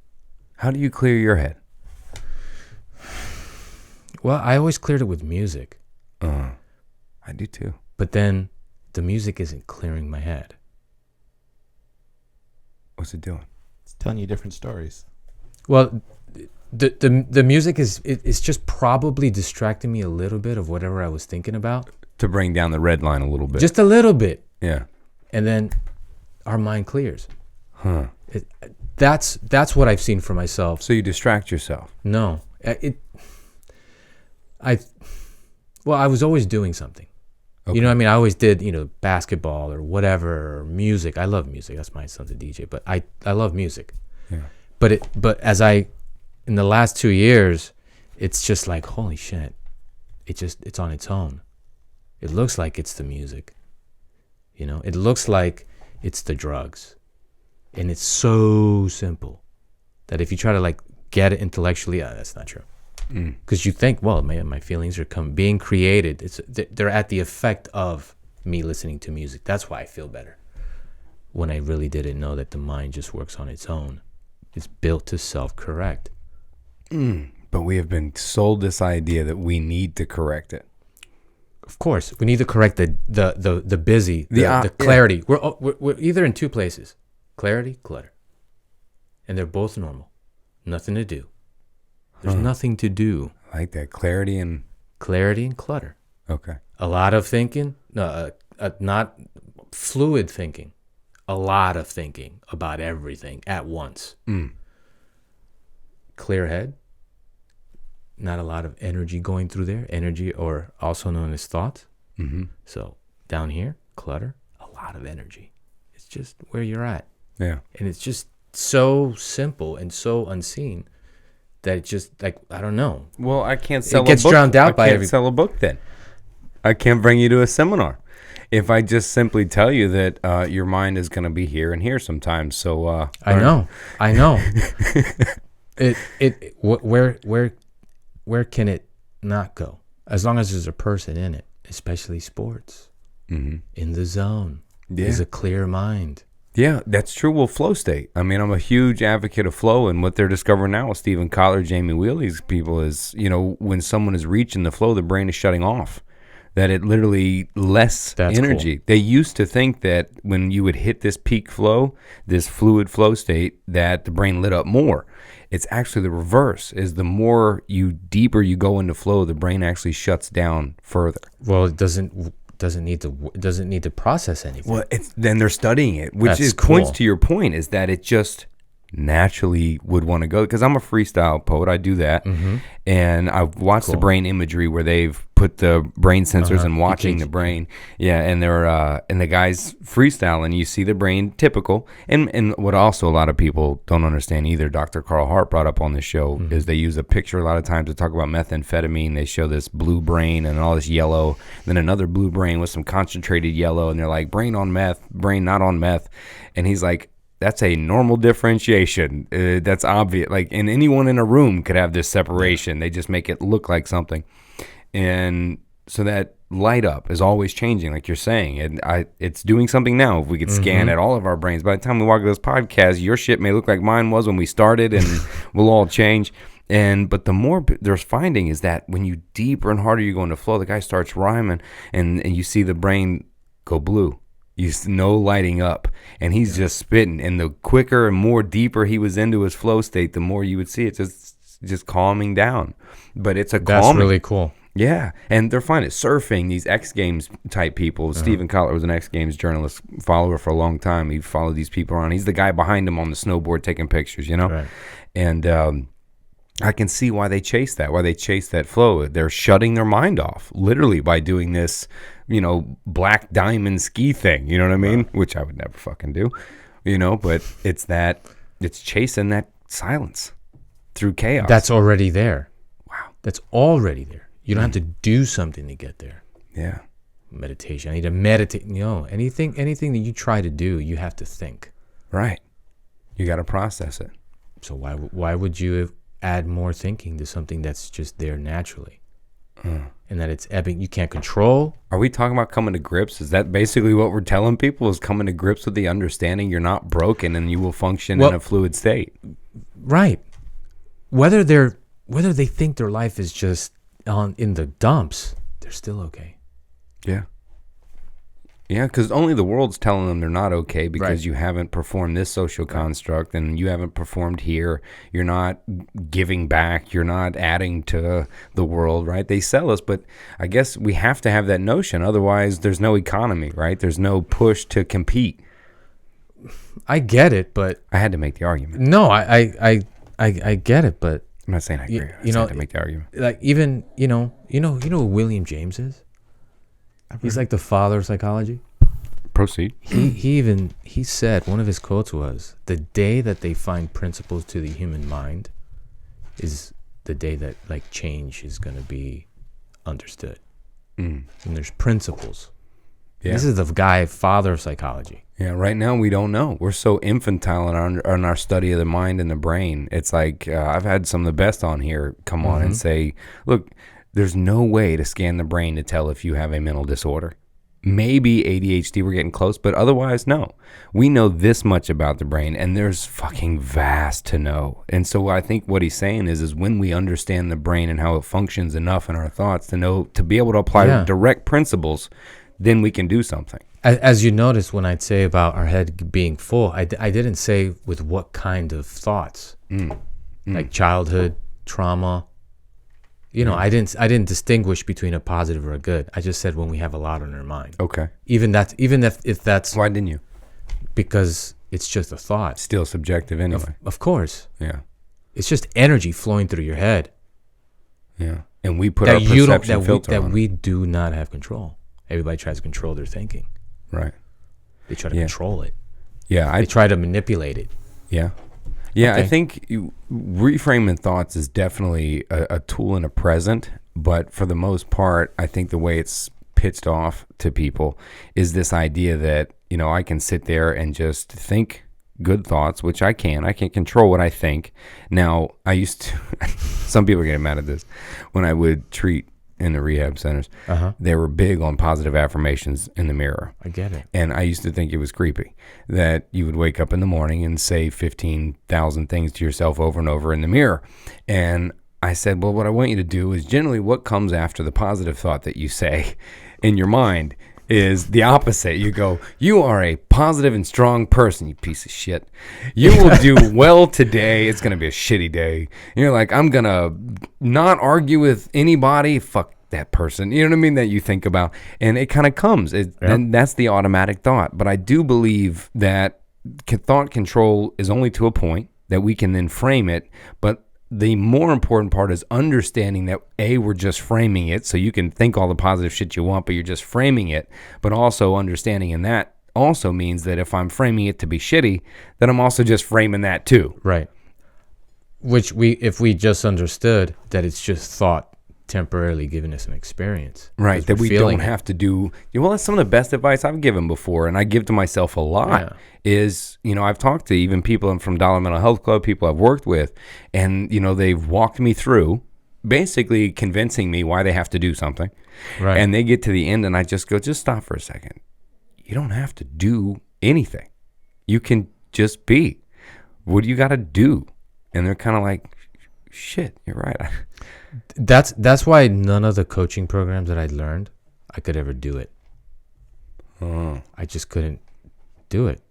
How do you clear your head? Well, I always cleared it with music. I do too. But then the music isn't clearing my head. What's it doing? It's telling you different stories. Well, the music is just probably distracting me a little bit of whatever I was thinking about. To bring down the red line a little bit. Just a little bit. Yeah. And then our mind clears. Huh. That's what I've seen for myself. So you distract yourself? No. I was always doing something. Okay. I always did, basketball or whatever, or music. I love music. That's my son's a DJ, but I love music. Yeah. But in the last 2 years, it's just like, holy shit. It's on its own. It looks like it's the music. It looks like it's the drugs. And it's so simple that if you try to get it intellectually, that's not true. Because you think, well, my feelings are being created. They're at the effect of me listening to music. That's why I feel better. When I really didn't know that the mind just works on its own. It's built to self-correct. But we have been sold this idea that we need to correct it. Of course, we need to correct the busy, the clarity. Yeah. We're either in two places: clarity, clutter, and they're both normal. Nothing to do. There's nothing to do. I like that. Clarity and clutter. Okay. A lot of thinking, not fluid thinking. A lot of thinking about everything at once. Clear head. not a lot of energy going through there. Energy, or also known as thoughts. Mm-hmm. So down here, clutter, a lot of energy. It's just where you're at. Yeah. And it's just so simple and so unseen that it just, like, I don't know. Well, I can't sell a book. It gets drowned out by I can't sell a book then. I can't bring you to a seminar if I just simply tell you that your mind is going to be here and here sometimes. So I know. Where can it not go? As long as there's a person in it, especially sports, in the zone, is a clear mind. Yeah, that's true. Well, flow state. I mean, I'm a huge advocate of flow, and what they're discovering now with Stephen Kotler, Jamie Wheal, these people is, when someone is reaching the flow, the brain is shutting off. That it literally less energy. Cool. They used to think that when you would hit this peak flow, this fluid flow state, that the brain lit up more. It's actually the reverse. Is the more deeper you go into flow, the brain actually shuts down further. Well, it doesn't need to process anything. Well, then they're studying it, which points to your point, is that it just naturally would want to go, because I'm a freestyle poet. I do that, and I've watched the brain imagery where they've put the brain sensors and watching the brain, and they're and the guy's freestyling. You see the brain typical, and what also a lot of people don't understand either. Dr. Carl Hart brought up on this show is they use a picture a lot of times to talk about methamphetamine. They show this blue brain and all this yellow, then another blue brain with some concentrated yellow, and they're like, brain on meth, brain not on meth, and he's like, that's a normal differentiation. That's obvious. Like, and anyone in a room could have this separation. They just make it look like something. And so that light up is always changing, like you're saying. And it's doing something now. If we could scan at all of our brains, by the time we walk this podcast, your shit may look like mine was when we started, and we'll all change. But the more there's finding is that when you deeper and harder you go into flow, the guy starts rhyming, and you see the brain go blue. You know, lighting up, and he's just spitting. And the quicker and more deeper he was into his flow state, the more you would see it just calming down. But it's that's calming. Really cool. Yeah, and they're finding surfing, these X Games type people. Stephen Kotler was an X Games journalist follower for a long time. He followed these people around. He's the guy behind him on the snowboard taking pictures, Right. And I can see why they chase that flow. They're shutting their mind off, literally, by doing this, black diamond ski thing, you know what I mean? Which I would never fucking do, but it's chasing that silence through chaos. That's already there. Wow. That's already there. You don't have to do something to get there. Yeah. Meditation. I need to meditate. Anything that you try to do, you have to think. Right. You got to process it. So why would you add more thinking to something that's just there naturally? And that it's ebbing, you can't control. Are we talking about coming to grips? Is that basically what we're telling people, is coming to grips with the understanding you're not broken and you will function in a fluid state? Right. Whether they think their life is just in the dumps, they're still okay. Yeah. Yeah, because only the world's telling them they're not okay because you haven't performed this social construct, and you haven't performed here. You're not giving back. You're not adding to the world, right? They sell us, but I guess we have to have that notion. Otherwise, there's no economy, right? There's no push to compete. I get it, but I had to make the argument. No, I get it, but I'm not saying I agree. I just had to make the argument. Like, even you know who William James is? He's like the father of psychology. Proceed. He said, one of his quotes was, the day that they find principles to the human mind is the day that like change is going to be understood. And there's principles. Yeah. This is the guy, father of psychology. Yeah, right now we don't know. We're so infantile in our study of the mind and the brain. It's like I've had some of the best on here come on and say, look, there's no way to scan the brain to tell if you have a mental disorder. Maybe ADHD, we're getting close, but otherwise, no. We know this much about the brain, and there's fucking vast to know. And so I think what he's saying is when we understand the brain and how it functions enough in our thoughts to be able to apply direct principles, then we can do something. As you notice, when I'd say about our head being full, I didn't say with what kind of thoughts, like childhood, trauma. I didn't distinguish between a positive or a good. I just said when we have a lot on our mind. Okay. Even if that's. Why didn't you? Because it's just a thought. Still subjective anyway. Of course. Yeah. It's just energy flowing through your head. Yeah. And we put our perception filter on. That we do not have control. Everybody tries to control their thinking. Right. They try to control it. Yeah. They try to manipulate it. Yeah. Yeah, okay. I think reframing thoughts is definitely a tool in a present, but for the most part, I think the way it's pitched off to people is this idea that, you know, I can sit there and just think good thoughts, which I can control what I think. Now, I used to, some people get mad at this, when I would treat in the rehab centers, they were big on positive affirmations in the mirror. I get it. And I used to think it was creepy that you would wake up in the morning and say 15,000 things to yourself over and over in the mirror. And I said, well, what I want you to do is generally what comes after the positive thought that you say in your mind is the opposite. You go, you are a positive and strong person, you piece of shit. You will do well today. It's going to be a shitty day. And you're like, I'm going to not argue with anybody. Fuck that person. You know what I mean? That you think about. And it kind of comes. And that's the automatic thought. But I do believe that thought control is only to a point that we can then frame it. But the more important part is understanding that we're just framing it, so you can think all the positive shit you want, but you're just framing it. But also understanding, and that also means that if I'm framing it to be shitty, then I'm also just framing that too. Right. Which if we just understood that it's just thought temporarily giving us an experience. Right, that we don't have to do. Well, that's some of the best advice I've given before, and I give to myself a lot, is, you know, I've talked to even people from Dollar Mental Health Club, people I've worked with, and, you know, they've walked me through basically convincing me why they have to do something. Right. And they get to the end, and I just go, just stop for a second. You don't have to do anything. You can just be. What do you got to do? And they're kind of like, shit, you're right. That's why none of the coaching programs that I learned, I could ever do it. I just couldn't do it.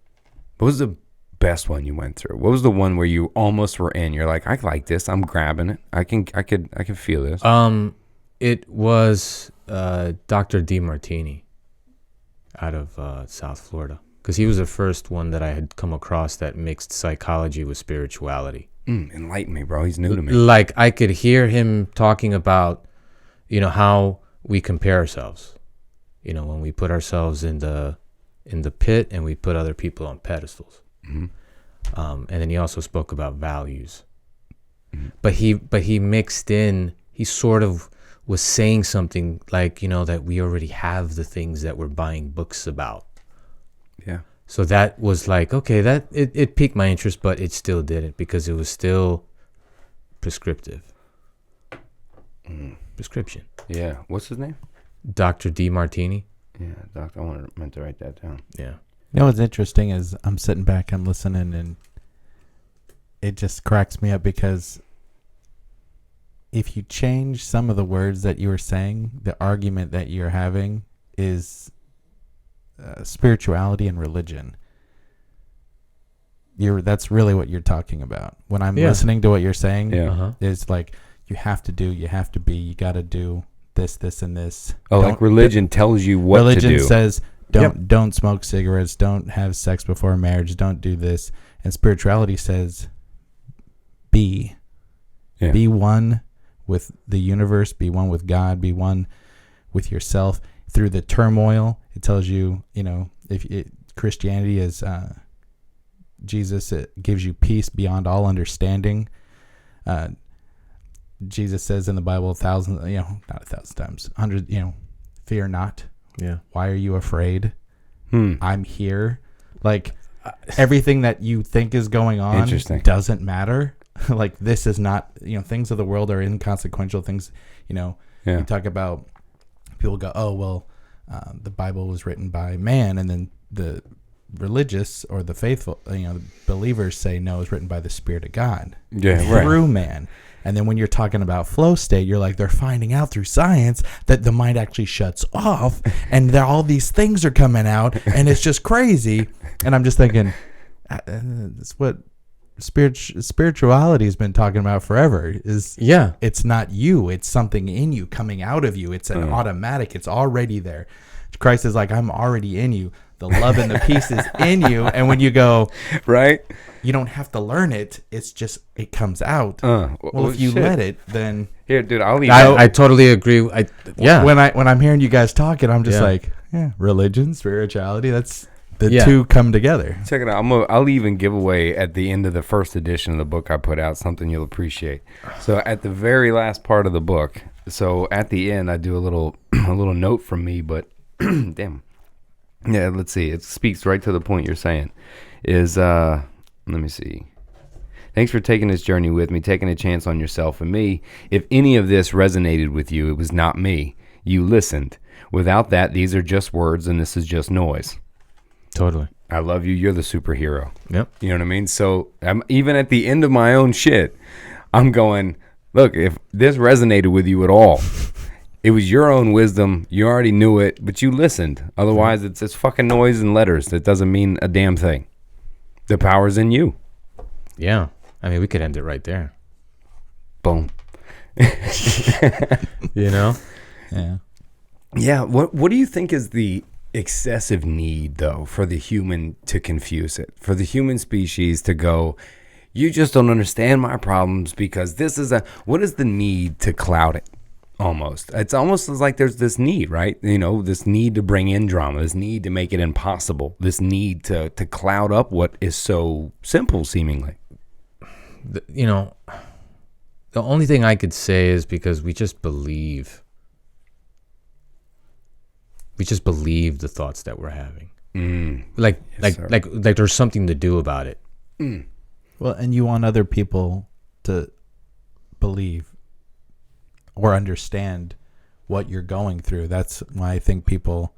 What was the best one you went through? What was the one where you almost were in? You're like, I like this. I'm grabbing it. I can feel this. It was Dr. DeMartini out of South Florida, because he was the first one that I had come across that mixed psychology with spirituality. Enlighten me, bro. He's new to me. Like, I could hear him talking about, you know, how we compare ourselves. You know, when we put ourselves in the pit and we put other people on pedestals. Mm-hmm. And then he also spoke about values. Mm-hmm. But he mixed in. He sort of was saying something like, you know, that we already have the things that we're buying books about. Yeah. So that was like, okay, that it piqued my interest, but it still didn't, because it was still prescriptive. Prescription. Yeah. What's his name? Dr. DeMartini. Yeah, doctor. I meant to write that down. Yeah. You know what's interesting is I'm sitting back, I'm listening, and it just cracks me up, because if you change some of the words that you were saying, the argument that you're having is spirituality and religion. That's really what you're talking about. When I'm listening to what you're saying, is like, you have to do, you have to be, you got to do this, this, and this. Oh, like religion tells you what to do. Religion says, don't smoke cigarettes, don't have sex before marriage, don't do this. And spirituality says, be one with the universe, be one with God, be one with yourself. Through the turmoil, it tells you, you know, Christianity is Jesus, it gives you peace beyond all understanding. Jesus says in the Bible 1,000, not 1,000 times, 100, fear not. Yeah. Why are you afraid? I'm here. Like, everything that you think is going on doesn't matter. Like, this is not, things of the world are inconsequential things. You talk about, people go, oh, well, the Bible was written by man, and then the religious or the faithful, believers say, no, it was written by the Spirit of God through man. And then when you're talking about flow state, you're like, they're finding out through science that the mind actually shuts off, and all these things are coming out, and it's just crazy. And I'm just thinking, it's what spirituality has been talking about forever. It's not you, it's something in you coming out of you. It's an automatic, it's already there. Christ is like, I'm already in you. the love and the peace is in you. And when you go, right, you don't have to learn it. It's just, it comes out. Well, if you let it, then here, dude, I totally agree. When I'm hearing you guys talking, I'm just like, religion, spirituality, that's the two come together. Check it out. I'll even give away at the end of the first edition of the book I put out something you'll appreciate. So at the very last part of the book, so at the end I do a little note from me, but damn. Yeah, let's see. It speaks right to the point you're saying. Is let me see. Thanks for taking this journey with me, taking a chance on yourself and me. If any of this resonated with you, it was not me. You listened. Without that, these are just words and this is just noise. Totally. I love you. You're the superhero. Yep. You know what I mean? So I'm even at the end of my own shit, I'm going, look, if this resonated with you at all, it was your own wisdom. You already knew it, but you listened. Otherwise, it's fucking noise and letters. That doesn't mean a damn thing. The power's in you. Yeah. I mean, we could end it right there. Boom. You know? Yeah. Yeah. What do you think is the excessive need, though, for the human to confuse it? For the human species to go, you just don't understand my problems because this is what is the need to cloud it? Almost. It's almost like there's this need, right? You know, this need to bring in drama, this need to make it impossible, this need to cloud up what is so simple, seemingly. You know, the only thing I could say is because we just believe. We just believe the thoughts that we're having. Like there's something to do about it. Well, and you want other people to believe or understand what you're going through. That's why I think people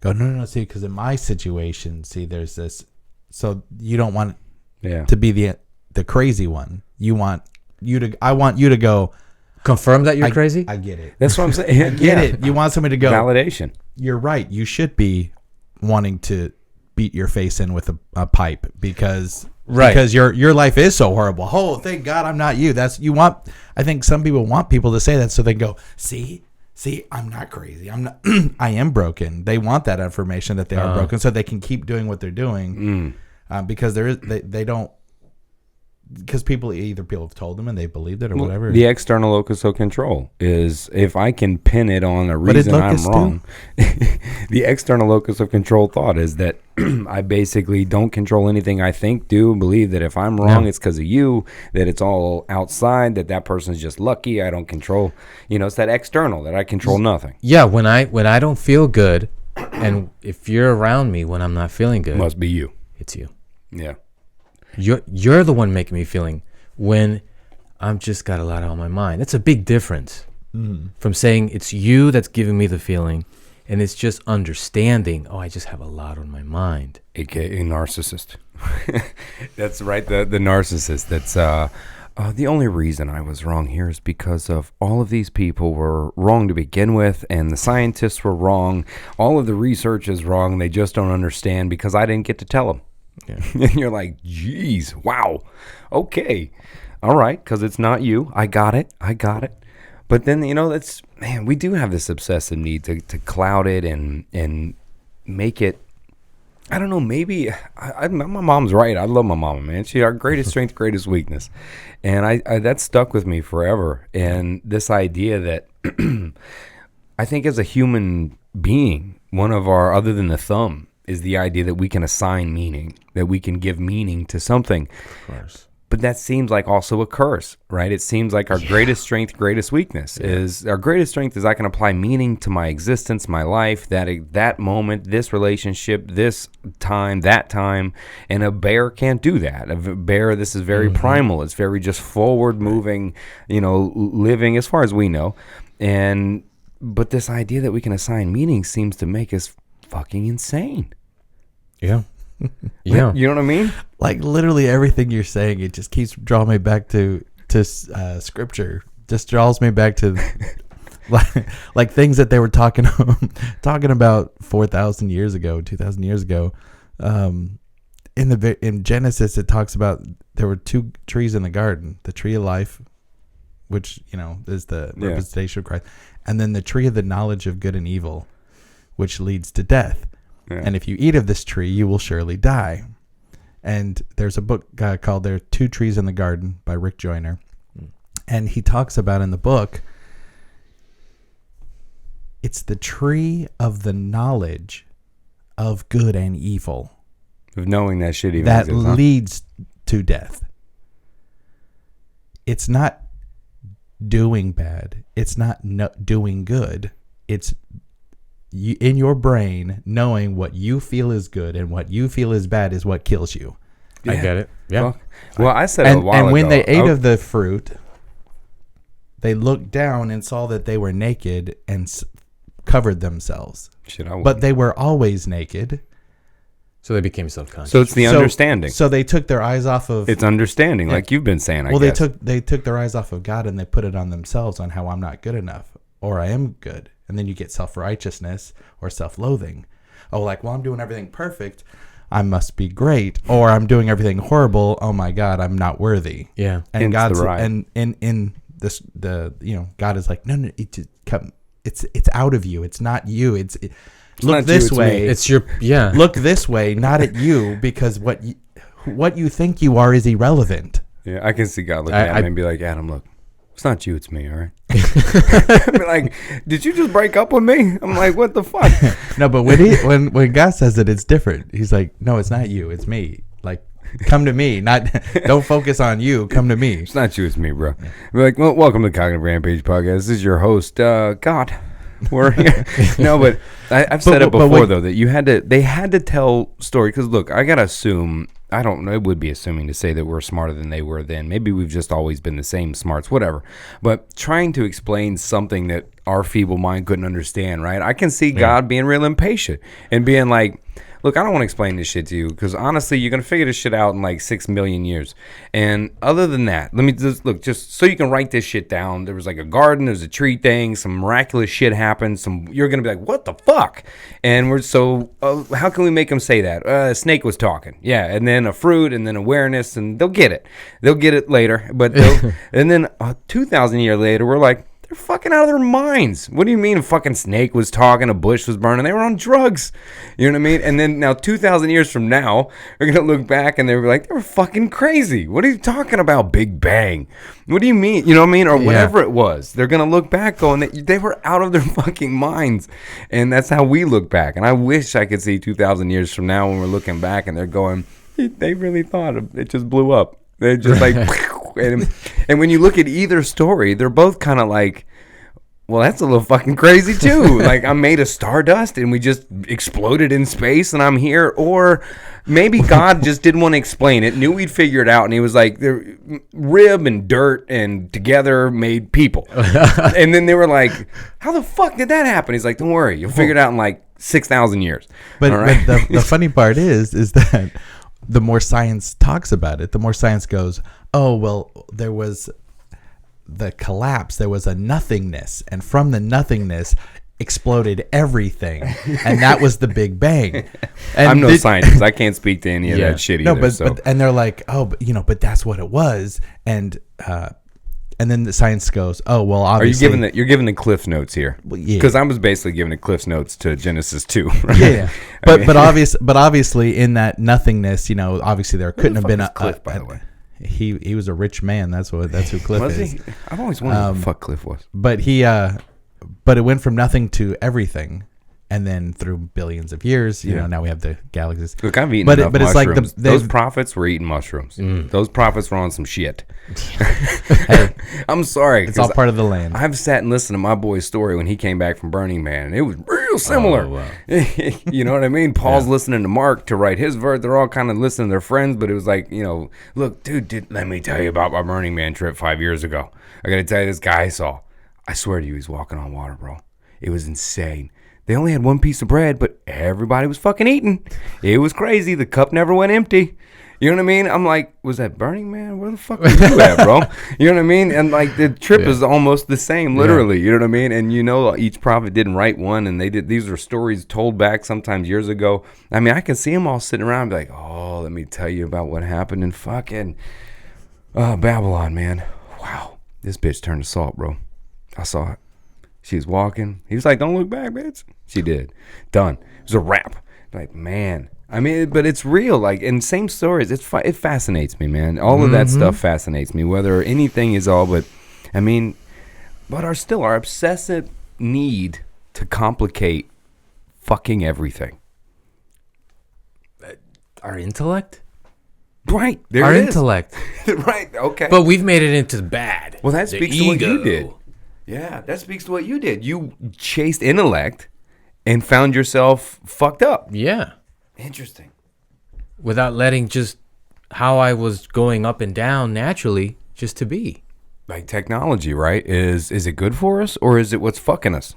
go, no, see, because in my situation, see, there's this. So you don't want to be the crazy one. I want you to go confirm that you're crazy. I get it. That's what I'm saying. I get it. You want somebody to go validation. You're right. You should be wanting to beat your face in with a pipe because your life is so horrible. Oh, thank God I'm not you. I think some people want people to say that so they can go, see, I'm not crazy. I'm not. I am broken. They want that affirmation that they are broken so they can keep doing what they're doing because they don't. Because people have told them and they believed it or whatever. The external locus of control is if I can pin it on a reason I'm wrong. The external locus of control thought is that I basically don't control anything I think, do, believe that if I'm wrong, it's because of you, that it's all outside, that person's just lucky, I don't control. You know, it's that external, that I control nothing. Yeah, when I don't feel good, and if you're around me when I'm not feeling good. Must be you. It's you. Yeah. You're the one making me feeling when I'm just got a lot on my mind. That's a big difference from saying it's you that's giving me the feeling and it's just understanding, I just have a lot on my mind. AKA narcissist. That's right, the narcissist. That's the only reason I was wrong here is because of all of these people were wrong to begin with and the scientists were wrong. All of the research is wrong. They just don't understand because I didn't get to tell them. Yeah. And you're like, geez, wow, okay, all right, because it's not you. I got it. But then, we do have this obsessive need to cloud it and make it, I don't know, maybe, my mom's right. I love my mama, man. She's our greatest strength, greatest weakness. And I that stuck with me forever. And this idea that I think as a human being, one of our, other than the thumb, is the idea that we can assign meaning, that we can give meaning to something. Of course. But that seems like also a curse, right? It seems like our greatest strength, greatest weakness is our greatest strength is I can apply meaning to my existence, my life, that moment, this relationship, this time, that time. And a bear can't do that. A bear, this is very primal. It's very just forward moving, living as far as we know. But this idea that we can assign meaning seems to make us fucking insane. Yeah. Yeah. You know what I mean? Like literally everything you're saying, it just keeps drawing me back to scripture. Just draws me back to like things that they were talking about 4,000 years ago, 2,000 years ago. In Genesis, it talks about there were two trees in the garden: the tree of life, which is the representation of Christ, and then the tree of the knowledge of good and evil, which leads to death. And if you eat of this tree, you will surely die. And there's a book called There Are Two Trees in the Garden by Rick Joyner. And he talks about in the book, it's the tree of the knowledge of good and evil. Of knowing that shit even that exists, leads to death. It's not doing bad. It's not doing good. It's you, in your brain, knowing what you feel is good and what you feel is bad is what kills you. Yeah. I get it. Yeah. Well, I said a while ago. And when they ate of the fruit, they looked down and saw that they were naked and covered themselves. But they were always naked. So they became self-conscious. So it's the understanding. So they took their eyes off of... It's understanding, like you've been saying, I guess. They took their eyes off of God and they put it on themselves on how I'm not good enough or I am good. And then you get self-righteousness or self-loathing. Oh, like, well, I'm doing everything perfect. I must be great. Or I'm doing everything horrible. Oh, my God, I'm not worthy. Yeah. And God's... And in this, God is like, no, it's out of you. It's not you. Look this way. It's your Look this way, not at you, because what you think you are is irrelevant. Yeah, I can see God looking at me and be like, Adam, look, it's not you, it's me, all right? I'd be like, did you just break up with me? I'm like, what the fuck? No, but when God says it, it's different. He's like, no, it's not you, it's me. Like, come to me, don't focus on you. Come to me. It's not you, it's me, bro. We're like, well, welcome to the Cognitive Rampage podcast. This is your host, God. No, but I've said it before though that they had to tell story because look, I gotta assume, I don't know, it would be assuming to say that we're smarter than they were then. Maybe we've just always been the same smarts, whatever. But trying to explain something that our feeble mind couldn't understand, right? I can see God being real impatient and being like, look, I don't want to explain this shit to you because honestly, you're going to figure this shit out in like 6 million years. And other than that, let me just look, just so you can write this shit down. There was like a garden, there's a tree thing, some miraculous shit happened. You're going to be like, what the fuck? And how can we make them say that? A snake was talking. Yeah. And then a fruit and then awareness and they'll get it. They'll get it later. But and then 2,000 years later, we're like, they're fucking out of their minds. What do you mean a fucking snake was talking, a bush was burning? They were on drugs. You know what I mean? And then now 2,000 years from now, we're going to look back and they're like, they were fucking crazy. What are you talking about, Big Bang? What do you mean? You know what I mean? Or whatever it was. They're going to look back going, they were out of their fucking minds. And that's how we look back. And I wish I could see 2,000 years from now when we're looking back and they're going, they really thought it just blew up. They're just like... And when you look at either story, they're both kind of like, well, that's a little fucking crazy too. Like, I'm made of stardust and we just exploded in space and I'm here. Or maybe God just didn't want to explain it, knew we'd figure it out, and he was like, rib and dirt and together made people. And then they were like, how the fuck did that happen? He's like, don't worry, you'll figure it out in like 6,000 years. But the funny part is that the more science talks about it, the more science goes, oh, well, there was the collapse. There was a nothingness. And from the nothingness exploded everything. And that was the Big Bang. And I'm no scientist. I can't speak to any of that shit either. But and they're like, oh, but that's what it was. And then the science goes, oh, well, obviously. You're giving the Cliff Notes here? Because I was basically giving the Cliff Notes to Genesis 2. Right? Yeah. But obviously in that nothingness, obviously there couldn't have been a Cliff, by the way. He was a rich man. That's who Cliff was is. He? I've always wondered what the fuck Cliff was. But but it went from nothing to everything. And then through billions of years, now we have the galaxies. Look, I've eaten enough mushrooms. It's like those prophets were eating mushrooms. Those prophets were on some shit. Hey, I'm sorry. It's all part of the land. I've sat and listened to my boy's story when he came back from Burning Man. It was real similar. Oh, wow. You know what I mean? Paul's listening to Mark to write his verse. They're all kind of listening to their friends, but it was like, look, dude, let me tell you about my Burning Man trip 5 years ago. I got to tell you, this guy I saw. I swear to you, he's walking on water, bro. It was insane. They only had one piece of bread, but everybody was fucking eating. It was crazy. The cup never went empty. You know what I mean? I'm like, was that Burning Man? Where the fuck were you at, bro? You know what I mean? And like the trip is almost the same, literally. You know what I mean? And each prophet didn't write one, and these are stories told back sometimes years ago. I mean, I can see them all sitting around and be like, oh, let me tell you about what happened in fucking Babylon, man. Wow. This bitch turned to salt, bro. I saw it. She was walking. He was like, don't look back, bitch. She did. Done. It was a wrap. Like, man. I mean, but it's real. Like, in same stories, it fascinates me, man. All of that stuff fascinates me. Whether anything is all, but I mean, but our obsessive need to complicate fucking everything. Our intellect? Right. There our it is. Intellect. Right. Okay. But we've made it into bad. Well, that speaks to what you did. Yeah, that speaks to what you did. You chased intellect and found yourself fucked up. Yeah. Interesting. Without letting just how I was going up and down naturally just to be. Like technology, right? Is it good for us or is it what's fucking us?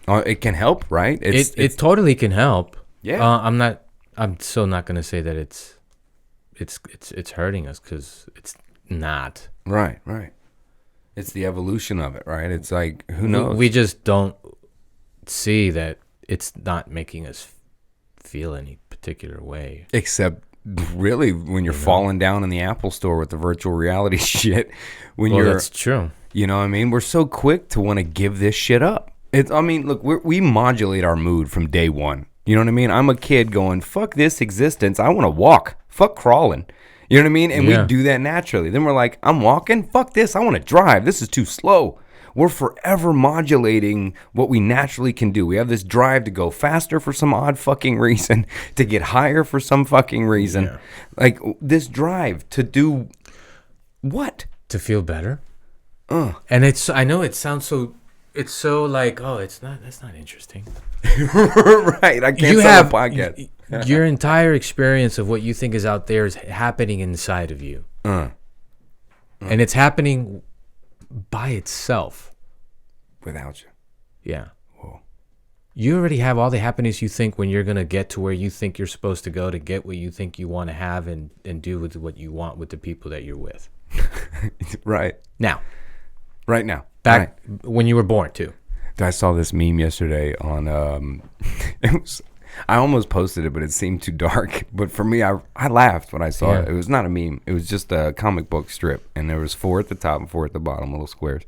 It can help, right? It totally can help. Yeah. I'm still not going to say that it's hurting us, because it's not. Right. It's the evolution of it, right? It's like, who knows? We just don't see that it's not making us feel any particular way. Except really when you're falling down in the Apple store with the virtual reality shit. That's true. You know what I mean? We're so quick to want to give this shit up. Look, we modulate our mood from day one. You know what I mean? I'm a kid going, fuck this existence. I want to walk. Fuck crawling. You know what I mean? And we do that naturally. Then we're like, I'm walking. Fuck this. I want to drive. This is too slow. We're forever modulating what we naturally can do. We have this drive to go faster for some odd fucking reason, to get higher for some fucking reason. Yeah. Like this drive to do what? To feel better. And I know it sounds so, it's so like, oh, that's not interesting. Right. I can't sell a podcast. Your entire experience of what you think is out there is happening inside of you. And it's happening by itself. Without you. Yeah. Whoa. You already have all the happiness you think when you're going to get to where you think you're supposed to go to get what you think you want to have and do with what you want with the people that you're with. Right. Now. Right now. Back when you were born, too. I saw this meme yesterday on, I almost posted it, but it seemed too dark. But for me, I laughed when I saw it. It was not a meme. It was just a comic book strip. And there was 4 at the top and 4 at the bottom, little squares.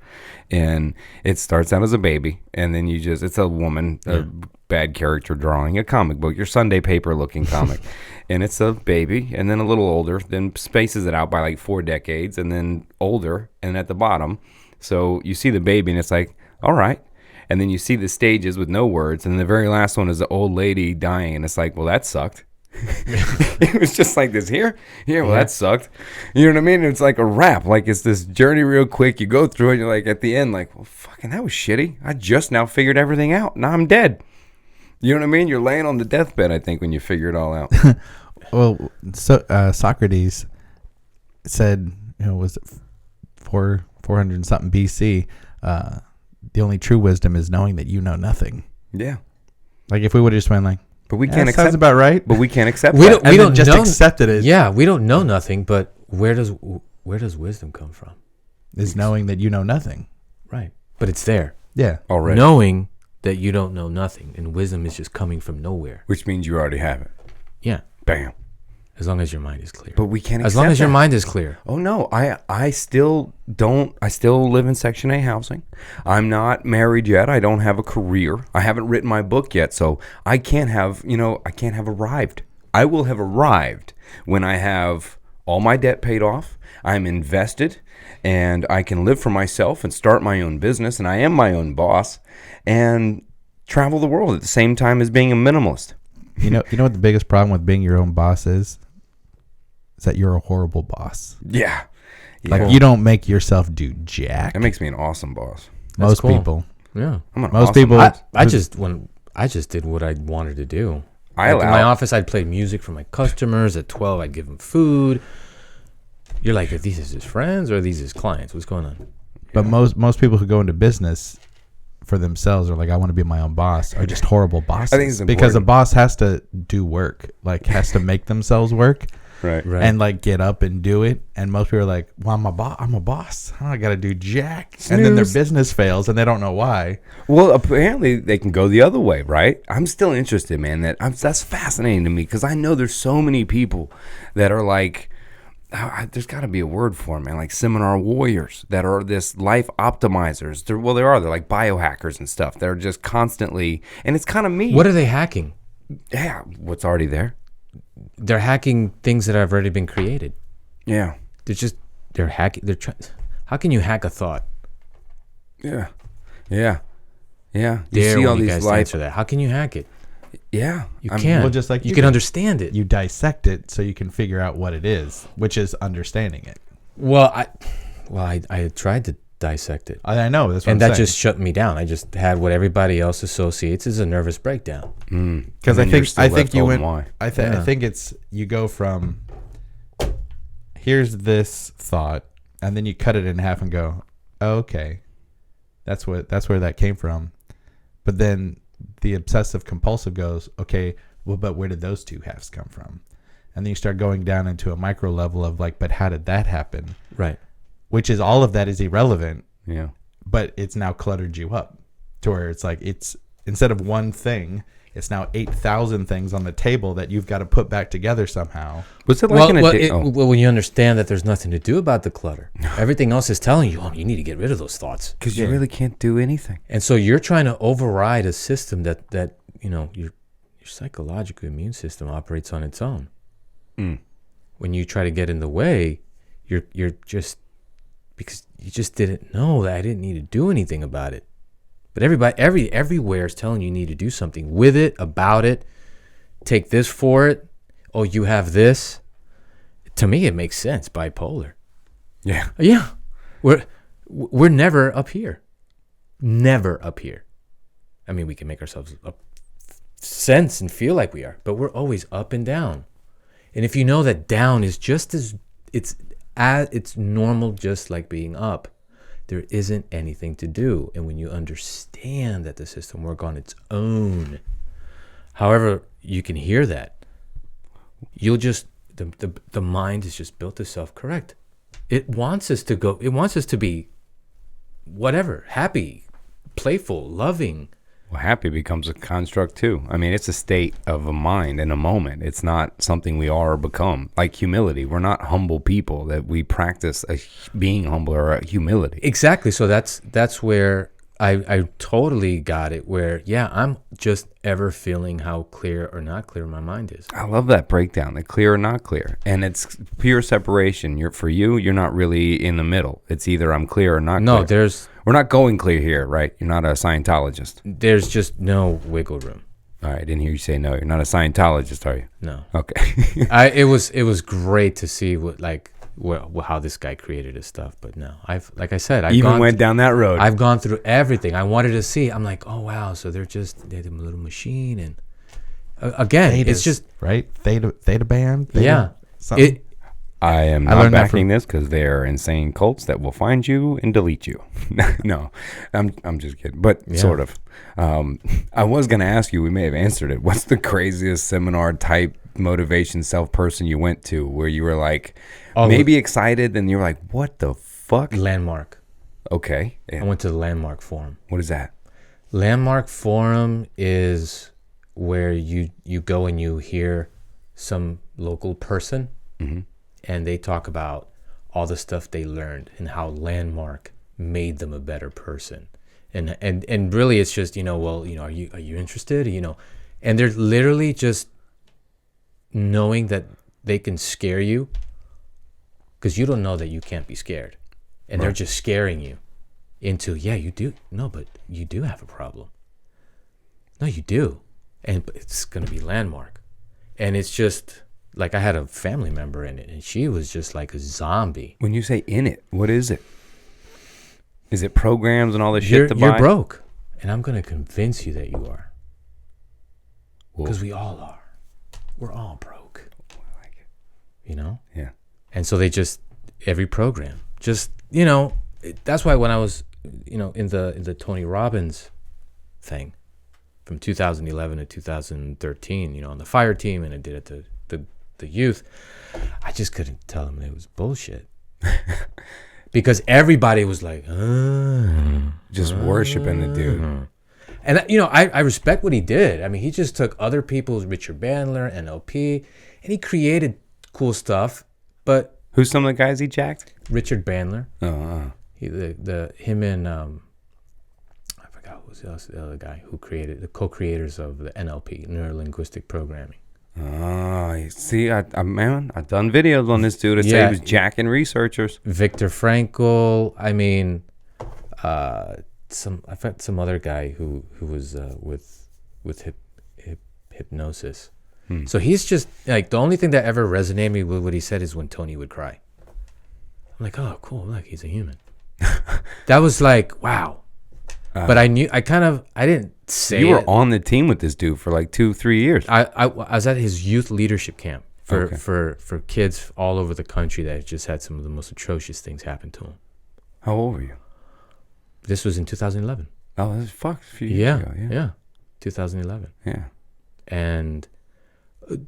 And it starts out as a baby. And then it's a woman, a bad character drawing, a comic book, your Sunday paper looking comic. And it's a baby, and then a little older, then spaces it out by like 4 decades, and then older, and at the bottom. So you see the baby, and it's like, all right. And then you see the stages with no words. And the very last one is the old lady dying. And it's like, well, that sucked. It was just like this here. Well, that sucked. You know what I mean? It's like a wrap. Like it's this journey real quick. You go through it. You're like at the end, like, well, fucking that was shitty. I just now figured everything out. Now I'm dead. You know what I mean? You're laying on the deathbed, I think, when you figure it all out. Well, so Socrates said, was it 400 and something BC, the only true wisdom is knowing that you know nothing. Yeah. Like if we would have just went like, but we can't accept. Sounds about right. But we can't accept. We don't just accepted it. Yeah, we don't know nothing. But where does wisdom come from? Is knowing that you know nothing. Right. But it's there. Yeah. Already. Knowing that you don't know nothing, and wisdom is just coming from nowhere. Which means you already have it. Yeah. Bam. As long as your mind is clear. But we can't accept as long as that. your mind is clear. Oh, no. I still don't. I still live in Section 8 housing. I'm not married yet. I don't have a career. I haven't written my book yet. So I can't have, I can't have arrived. I will have arrived when I have all my debt paid off. I'm invested and I can live for myself and start my own business. And I am my own boss and travel the world at the same time as being a minimalist. You know what the biggest problem with being your own boss is? Is that you're a horrible boss. Yeah. Like you don't make yourself do jack. That makes me an awesome boss. Most people. Yeah. Most people. I just did what I wanted to do. In my office, I'd play music for my customers. At 12, I'd give them food. You're like, are these his friends or are these his clients? What's going on? But most people who go into business for themselves are like, I want to be my own boss, are just horrible bosses. I think it's important. Because a boss has to do work, like has to make themselves work. Right. And like get up and do it. And most people are like, well, I'm a boss. I got to do jack. And then their business fails and they don't know why. Well, apparently they can go the other way, right? I'm still interested, man. That's fascinating to me because I know there's so many people that are like, there's got to be a word for them, man. Like seminar warriors that are this life optimizers. They're like biohackers and stuff. They're just constantly, and it's kind of me. What are they hacking? Yeah, what's already there. They're hacking things that have already been created. Yeah. They're hacking. How can you hack a thought? Yeah. Yeah. Yeah. You see all these guys answer that. How can you hack it? Yeah. You can't. Well, just like you can understand it. You dissect it so you can figure out what it is, which is understanding it. Well, I tried to dissect it. I know. That's what and I'm that saying. just shut me down. I just had what everybody else associates as a nervous breakdown. Because I think you went. Why. I think it's you go from here's this thought, and then you cut it in half and go, oh, okay, that's where that came from. But then the obsessive compulsive goes, okay, well, but where did those two halves come from? And then you start going down into a micro level of like, but how did that happen? Right. Which is all of that is irrelevant. Yeah. But it's now cluttered you up to where it's like it's instead of one thing, it's now 8,000 things on the table that you've got to put back together somehow. What's it like well, when you understand that there's nothing to do about the clutter, everything else is telling you, you need to get rid of those thoughts. Because you really can't do anything. And so you're trying to override a system that your psychological immune system operates on its own. When you try to get in the way, you're just because you just didn't know that I didn't need to do anything about it. But everywhere is telling you need to do something with it, about it. Take this for it. Oh, you have this. To me, it makes sense. Bipolar. Yeah. Yeah. We're never up here. Never up here. I mean, we can make ourselves sense and feel like we are, but we're always up and down. And if you know that down is just it's normal, just like being up. There isn't anything to do. And when you understand that the system works on its own, however you can hear that, you'll just, the mind is just built to self-correct. It wants us to be whatever, happy, playful, loving. Well, happy becomes a construct too. I mean, it's a state of a mind in a moment. It's not something we are or become. Like humility. We're not humble people that we practice being humble or humility. Exactly. So that's where I totally got it, where, yeah, I'm just ever feeling how clear or not clear my mind is. I love that breakdown, the clear or not clear. And it's pure separation. You're not really in the middle. It's either I'm clear or not clear. No, we're not going clear here, right? You're not a Scientologist. There's just no wiggle room. All right, I didn't hear you say no. You're not a Scientologist, are you? No. Okay. It was great to see how this guy created his stuff, but no, I've went down that road. I've gone through everything. I wanted to see. I'm like, oh wow, so they're a little machine, and again, Thetas, it's just right. Theta band. Yeah. I am not backing this because they are insane cults that will find you and delete you. No, I'm just kidding, but sort of. I was going to ask you, we may have answered it. What's the craziest seminar type motivation self person you went to where you were like maybe excited and you were like, what the fuck? Landmark. Okay. Yeah. I went to the Landmark Forum. What is that? Landmark Forum is where you go and you hear some local person. Mm-hmm. And they talk about all the stuff they learned and how Landmark made them a better person. And really it's just, are you interested? And they're literally just knowing that they can scare you because you don't know that you can't be scared. And They're just scaring you into, yeah, you do. No, but you do have a problem. No, you do. And it's going to be Landmark. And it's just... like I had a family member in it, and she was just like a zombie. When you say in it, what is it? Is it programs and all this shit to buy? You're broke, and I'm going to convince you that you are. Because we all are. We're all broke. I like it. Yeah. And so they just, every program, just, that's why when I was, in the Tony Robbins thing from 2011 to 2013, on the fire team, and I did it to the youth, I just couldn't tell them it was bullshit because everybody was like just worshiping the dude. And I respect what he did. I mean, he just took other people's, Richard Bandler, NLP, and he created cool stuff. But who's some of the guys he jacked? Richard Bandler. Oh, him and I forgot God, who was the other guy who created the co-creators of the NLP, neuro linguistic programming. Oh, see, I've done videos on this dude. It said he was jacking researchers. Viktor Frankl. I mean, I've had some other guy who was with hypnosis. So he's just like, the only thing that ever resonated with what he said is when Tony would cry. I'm like, oh, cool. Look, he's a human. That was like, wow. But I didn't say you were on the team with this dude for like 2-3 years. I was at his youth leadership camp for kids all over the country that just had some of the most atrocious things happen to them. How old were you? This was in 2011. Oh, this is a few years ago. Yeah, 2011. Yeah. And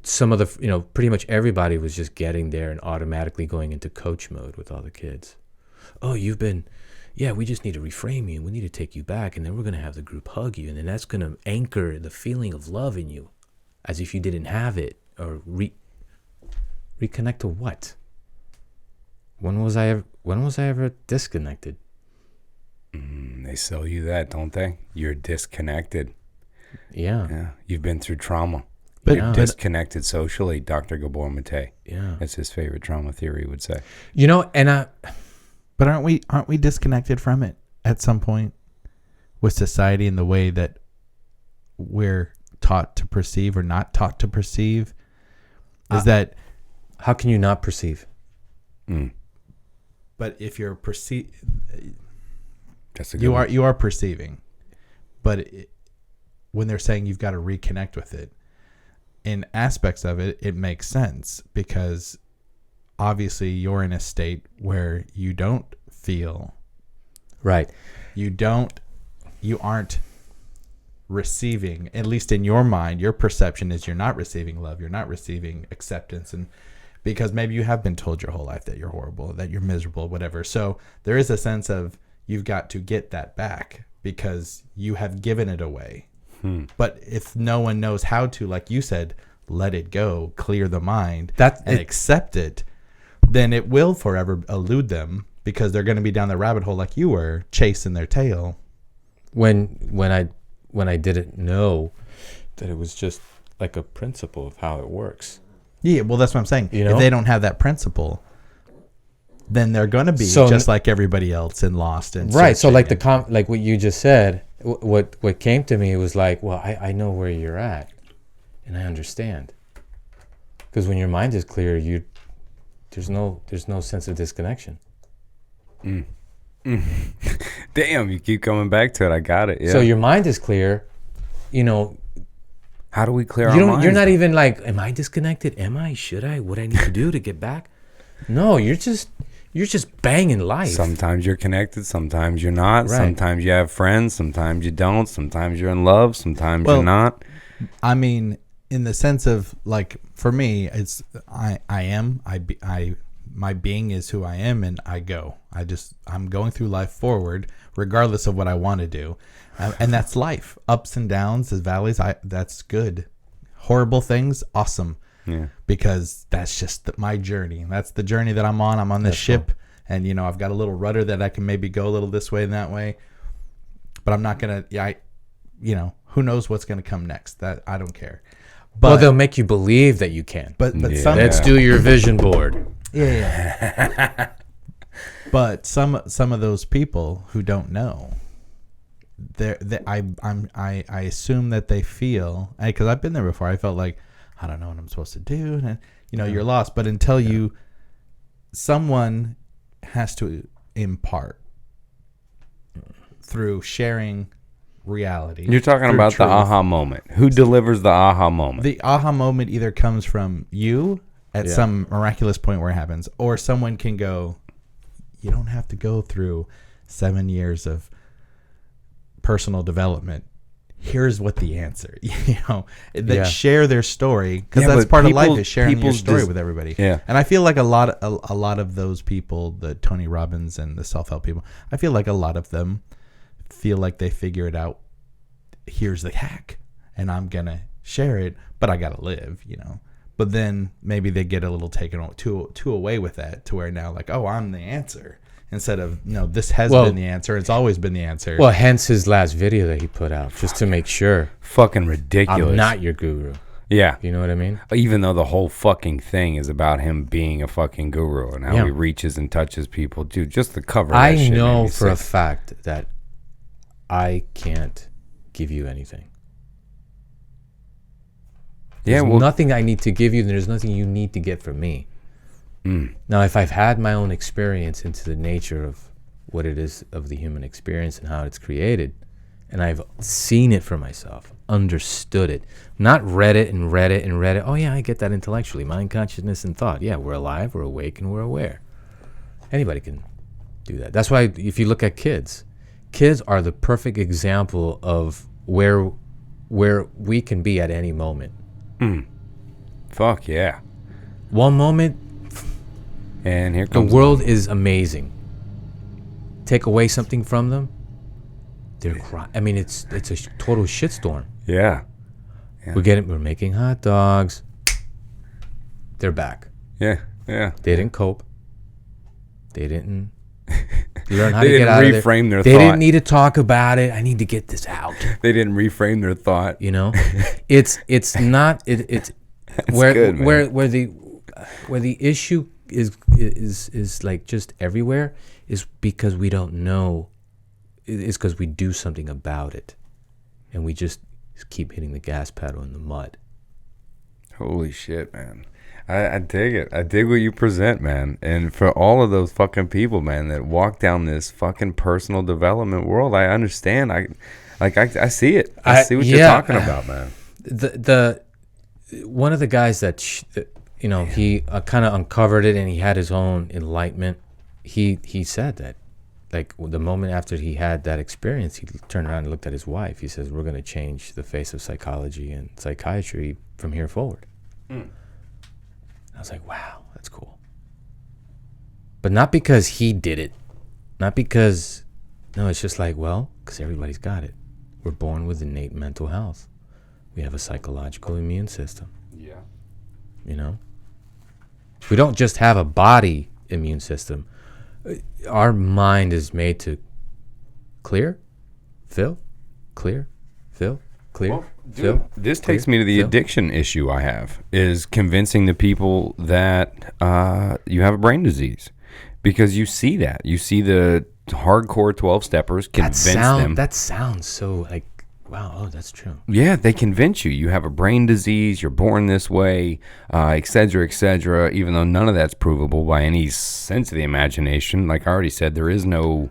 some of the, pretty much everybody was just getting there and automatically going into coach mode with all the kids. Oh, we just need to reframe you, and we need to take you back, and then we're going to have the group hug you, and then that's going to anchor the feeling of love in you as if you didn't have it. Or reconnect to what? When was I ever disconnected? They sell you that, don't they? You're disconnected. Yeah. You've been through trauma. But You're disconnected socially, Dr. Gabor Mate. Yeah. That's his favorite trauma theory, would say. But aren't we disconnected from it at some point with society and the way that we're taught to perceive or not taught to perceive? Is that how can you not perceive? But if you're that's a good you are perceiving, but when they're saying you've got to reconnect with it, in aspects of it, it makes sense because obviously you're in a state where you don't feel right. You aren't receiving, at least in your mind, your perception is you're not receiving love, you're not receiving acceptance, and because maybe you have been told your whole life that you're horrible, that you're miserable, whatever. So there is a sense of you've got to get that back because you have given it away. But if no one knows how to, like you said, let it go, clear the mind, and accept it, then it will forever elude them because they're going to be down the rabbit hole like you were, chasing their tail. When I didn't know that it was just like a principle of how it works. Yeah, well, that's what I'm saying. If they don't have that principle, then they're going to be just like everybody else and lost. And right. So like like what you just said, what came to me was like, well, I know where you're at, and I understand. Because when your mind is clear, there's no sense of disconnection. Damn, you keep coming back to it. I got it. Yeah. So your mind is clear. How do we clear our minds? You're not even like, am I disconnected? Am I? Should I? What I need to do to get back? No, you're just banging life. Sometimes you're connected, sometimes you're not. Right. Sometimes you have friends, sometimes you don't. Sometimes you're in love, sometimes you're not. I mean, in the sense of like, for me, it's my being is who I am, and I go. I'm going through life forward, regardless of what I want to do, and that's life. Ups and downs, as valleys. That's good. Horrible things, awesome. Yeah. Because that's just my journey. That's the journey that I'm on. I'm on this ship, and I've got a little rudder that I can maybe go a little this way and that way. But I'm not gonna. Who knows what's gonna come next? That I don't care. But they'll make you believe that you can. But let's do your vision board. Yeah. But some of those people who don't know, I assume that they feel, because I've been there before. I felt like I don't know what I'm supposed to do, and you're lost. But until someone has to impart through sharing reality. You're talking about truth. The aha moment. Who delivers the aha moment? The aha moment either comes from you at some miraculous point where it happens, or someone can go, you don't have to go through 7 years of personal development. Here's what the answer, share their story, because that's part of life, is sharing your story with everybody. Yeah. And I feel like a lot of those people, the Tony Robbins and the self-help people, I feel like a lot of them feel like they figure it out. Here's the hack, and I'm gonna share it, but I gotta live, But then maybe they get a little taken too away with that, to where now like, oh, I'm the answer, instead of, no, this has been the answer. It's always been the answer. Well, hence his last video that he put out, just to make sure. Fucking ridiculous. I'm not your guru. Yeah. You know what I mean? Even though the whole fucking thing is about him being a fucking guru and how he reaches and touches people. Dude, just the cover of that shit. I know for a fact that I can't give you anything. There's nothing I need to give you, and there's nothing you need to get from me. Now, if I've had my own experience into the nature of what it is of the human experience and how it's created, and I've seen it for myself, understood it, not read it and read it and read it. Oh, yeah, I get that intellectually. Mind, consciousness, and thought. Yeah, we're alive, we're awake, and we're aware. Anybody can do that. That's why if you look at kids are the perfect example of where we can be at any moment. Fuck yeah. One moment, and here comes the world is amazing. Take away something from them, they're crying. I mean, it's a total shitstorm. Yeah. We're making hot dogs. They're back. Yeah. They didn't cope. They didn't learn how to get out of it. They didn't reframe their thought. They didn't need to talk about it. I need to get this out. They didn't reframe their thought. You know, it's not where the issue is like just everywhere is because we don't know. It's because we do something about it, and we just keep hitting the gas pedal in the mud. Holy shit, man. I dig it. I dig what you present, man. And for all of those fucking people, man, that walk down this fucking personal development world, I understand. I see it. I see what you're talking about, man. The one of the guys that he kind of uncovered it, and he had his own enlightenment. He said that, like, the moment after he had that experience, he turned around and looked at his wife. He says, "We're going to change the face of psychology and psychiatry from here forward." I was like, wow, that's cool. But not because he did it. Not because, no, it's just like, well, because everybody's got it. We're born with innate mental health. We have a psychological immune system. Yeah. You know? We don't just have a body immune system. Our mind is made to clear, fill, clear, fill, clear. Well, dude, this takes me to the addiction issue I have, is convincing the people that you have a brain disease, because you see that. You see the hardcore 12-steppers convince them. That sounds so like, wow, oh, that's true. Yeah, they convince you have a brain disease, you're born this way, et cetera, even though none of that's provable by any sense of the imagination. Like I already said, there is no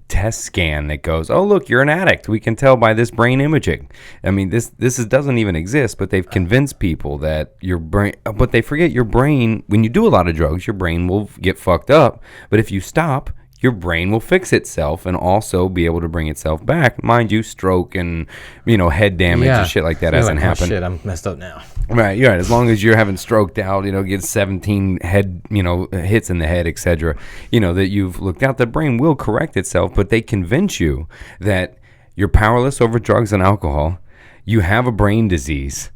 test scan that goes, oh, look, you're an addict. We can tell by this brain imaging. I mean, this doesn't even exist, but they've convinced people that your brain, but they forget your brain, when you do a lot of drugs, your brain will get fucked up. But if you stop, your brain will fix itself and also be able to bring itself back. Mind you, stroke and, head damage and shit like that hasn't happened. Oh, shit, I'm messed up now. Right, you're right. As long as you haven't stroked out, get 17 head, hits in the head, etc., that you've looked out, the brain will correct itself, but they convince you that you're powerless over drugs and alcohol, you have a brain disease,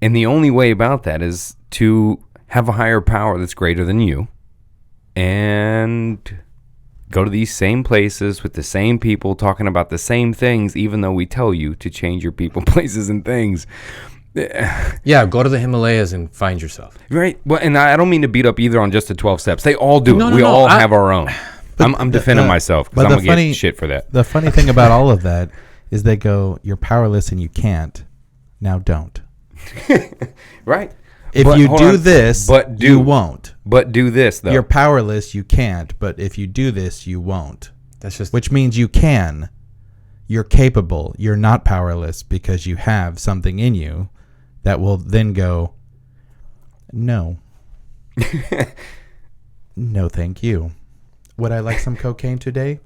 and the only way about that is to have a higher power that's greater than you, and go to these same places with the same people talking about the same things, even though we tell you to change your people, places, and things. Yeah, go to the Himalayas and find yourself. Right. Well, and I don't mean to beat up either on just the 12 steps. They all do. We all have our own. I'm defending myself because I'm going to get shit for that. The funny thing about all of that is they go, you're powerless and you can't. Now don't. Right. If you do this, you won't. But do this, though. You're powerless, you can't. But if you do this, you won't. That's just, which means you can. You're capable. You're not powerless because you have something in you that will then go, no. No, thank you. Would I like some cocaine today?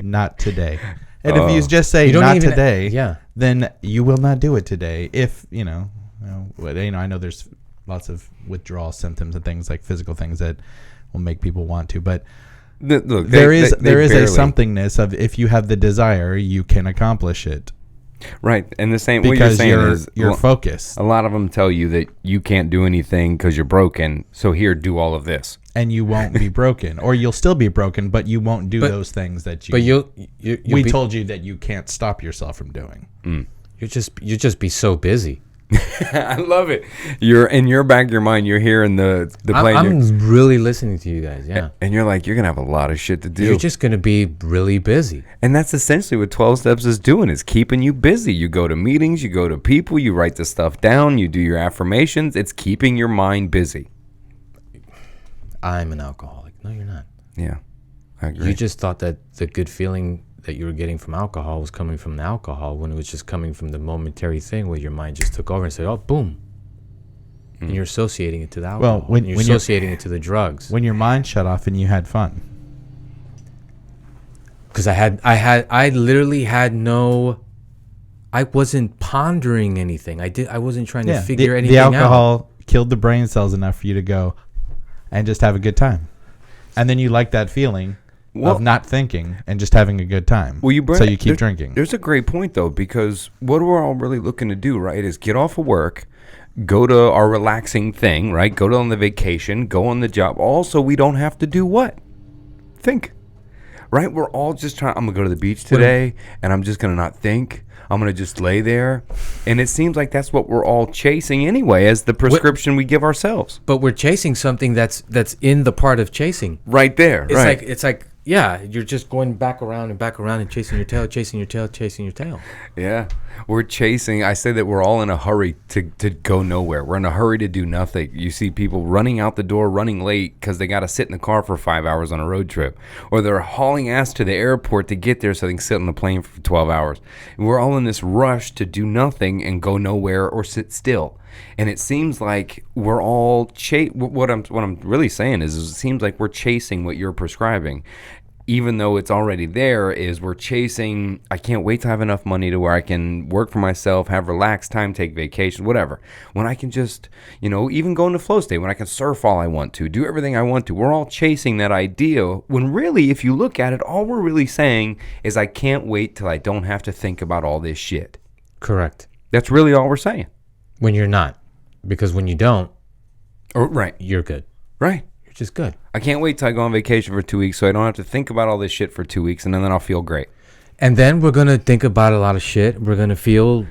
Not today. And if you just say not today, then you will not do it today. If, I know there's lots of withdrawal symptoms and things like physical things that will make people want to, but there is a somethingness of, if you have the desire, you can accomplish it. Right. And the same, because what you're saying is you're focused. A lot of them tell you that you can't do anything because you're broken. So here, do all of this. And you won't be broken, or you'll still be broken, but you won't do those things that you. But we told you that you can't stop yourself from doing. You just be so busy. I love it. You're in your back of your mind. You're hearing the play. I'm really listening to you guys. Yeah. And you're like, you're gonna have a lot of shit to do. You're just gonna be really busy. And that's essentially what 12 Steps is doing, is keeping you busy. You go to meetings, you go to people, you write the stuff down, you do your affirmations. It's keeping your mind busy. I'm an alcoholic. No, you're not. Yeah, I agree. You just thought that the good feeling that you were getting from alcohol was coming from the alcohol, when it was just coming from the momentary thing where your mind just took over and said, oh, boom. And you're associating it to the alcohol. Well, when you're associating it to the drugs. When your mind shut off and you had fun. Because I literally had no, I wasn't pondering anything. I wasn't trying to figure anything out. The alcohol killed the brain cells enough for you to go and just have a good time. And then you like that feeling of not thinking and just having a good time. Well, so you keep drinking. There's a great point, though, because what we're all really looking to do, right, is get off of work, go to our relaxing thing, right, go on the vacation, go on the job. Also, we don't have to do what? Think. Right? We're all just trying, I'm going to go to the beach today, and I'm just going to not think. I'm going to just lay there. And it seems like that's what we're all chasing anyway, as the prescription we give ourselves. But we're chasing something that's in the part of chasing. Right there. It's like, yeah, you're just going back around and chasing your tail, chasing your tail, chasing your tail. Yeah. We're chasing. I say that we're all in a hurry to go nowhere. We're in a hurry to do nothing. You see people running out the door, running late because they got to sit in the car for 5 hours on a road trip. Or they're hauling ass to the airport to get there so they can sit on the plane for 12 hours. And we're all in this rush to do nothing and go nowhere or sit still. And it seems like we're all what I'm really saying is it seems like we're chasing what you're prescribing, even though it's already there. Is we're chasing, I can't wait to have enough money to where I can work for myself, have relaxed time, take vacations, whatever. When I can just, even go into flow state, when I can surf all I want to, do everything I want to. We're all chasing that idea when really, if you look at it, all we're really saying is I can't wait till I don't have to think about all this shit. Correct. That's really all we're saying. When you're not. Because when you don't, right, you're good. Right. You're just good. I can't wait till I go on vacation for 2 weeks so I don't have to think about all this shit for 2 weeks, and then I'll feel great. And then we're going to think about a lot of shit. We're going to feel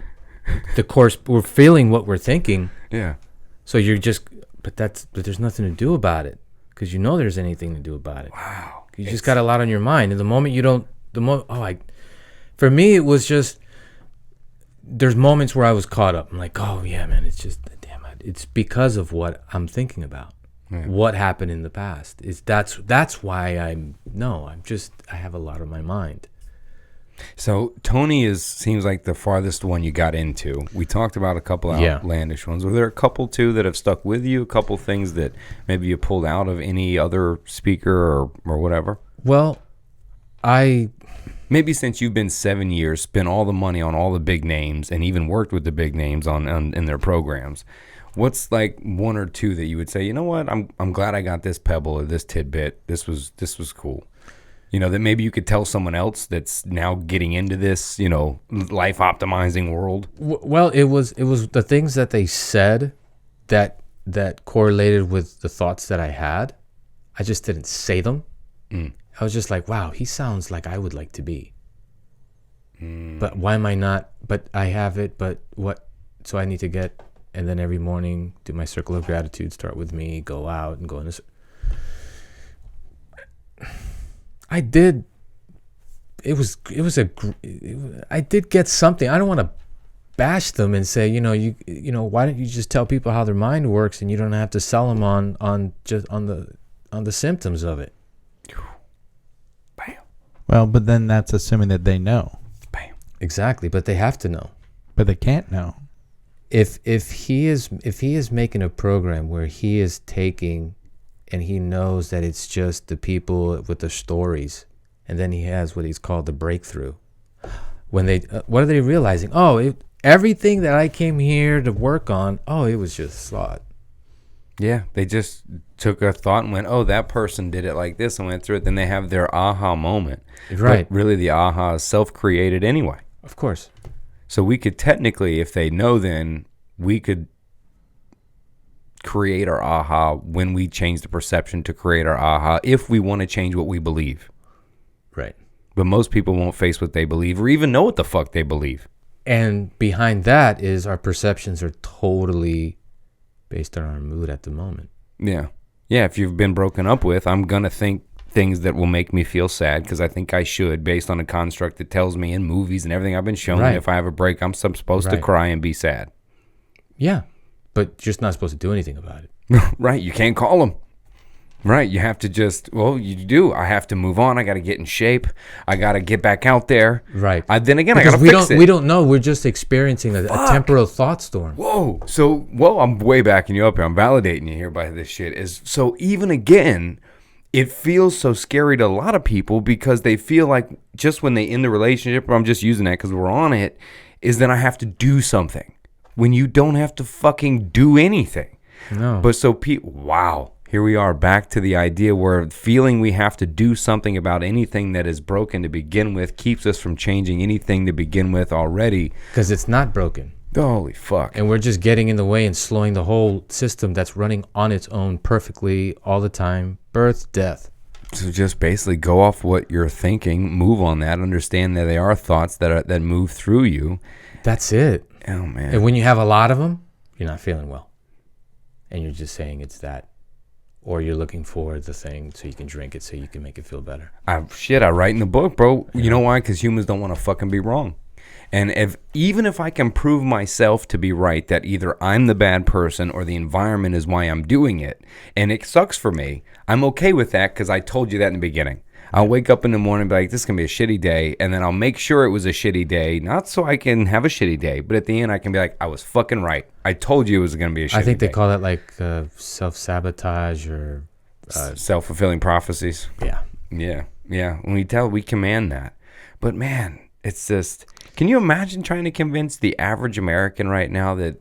we're feeling what we're thinking. Yeah. So you're just, but there's nothing to do about it, because there's anything to do about it. Wow. You just got a lot on your mind. And the moment you don't, for me, it was just, there's moments where I was caught up. I'm like, oh yeah, man, it's just, damn it. It's because of what I'm thinking about. Yeah. What happened in the past. That's why I have a lot on my mind. So Tony seems like the farthest one you got into. We talked about a couple outlandish ones. Were there a couple too that have stuck with you? A couple things that maybe you pulled out of any other speaker or whatever? Well, maybe since you've been 7 years, spent all the money on all the big names, and even worked with the big names in their programs, what's like one or two that you would say, you know what, I'm glad I got this pebble or this tidbit. This was cool. That maybe you could tell someone else that's now getting into this, life optimizing world. Well, it was the things that they said that correlated with the thoughts that I had. I just didn't say them. I was just like, wow, he sounds like I would like to be. But why am I not? But I have it, but what? So I need to get, and then every morning do my circle of gratitude, start with me, go out and go in. I did. I did get something. I don't want to bash them and say, why don't you just tell people how their mind works, and you don't have to sell them on the symptoms of it. Bam. Well, but then that's assuming that they know. Bam. Exactly, but they have to know. But they can't know. If he is making a program where he is taking, and he knows that it's just the people with the stories, and then he has what he's called the breakthrough. When what are they realizing? Everything that I came here to work on, it was just thought. Yeah, they just took a thought and went, that person did it like this, and went through it. Then they have their aha moment. Right. But really, the aha is self-created anyway. Of course. So we could technically, if they know, then we could create our aha when we change the perception to create our aha if we want to change what we believe. Right. But most people won't face what they believe or even know what the fuck they believe. And behind that is our perceptions are totally based on our mood at the moment. Yeah. Yeah, if you've been broken up with, I'm going to think things that will make me feel sad because I think I should, based on a construct that tells me in movies and everything I've been shown that if I have a break, I'm supposed to cry and be sad. Yeah, but you're just not supposed to do anything about it. Right, you can't call them. Right, you have to just, you do. I have to move on. I got to get in shape. I got to get back out there. Right. Then again, because I got to fix it. We don't know. We're just experiencing a temporal thought storm. Whoa. So, I'm way backing you up here. I'm validating you here by this shit. So even again, it feels so scary to a lot of people because they feel like just when they end the relationship, or I'm just using that because we're on it, is then I have to do something. When you don't have to fucking do anything. No. But so wow, here we are back to the idea where feeling we have to do something about anything that is broken to begin with keeps us from changing anything to begin with already. Because it's not broken. Holy fuck. And we're just getting in the way and slowing the whole system that's running on its own perfectly all the time. Birth, death. So just basically go off what you're thinking, move on that, understand that they are thoughts that move through you. That's it. Oh, man. And when you have a lot of them, you're not feeling well. And you're just saying it's that. Or you're looking for the thing so you can drink it so you can make it feel better. I write in the book, bro. You know why? Because humans don't want to fucking be wrong. And even if I can prove myself to be right, that either I'm the bad person or the environment is why I'm doing it, and it sucks for me, I'm okay with that because I told you that in the beginning. I'll wake up in the morning and be like, this is going to be a shitty day, and then I'll make sure it was a shitty day, not so I can have a shitty day, but at the end I can be like, I was fucking right. I told you it was going to be a shitty day. I think they call that like self-sabotage or... self-fulfilling prophecies. Yeah. Yeah. Yeah. When we command that. But man, it's just... Can you imagine trying to convince the average American right now that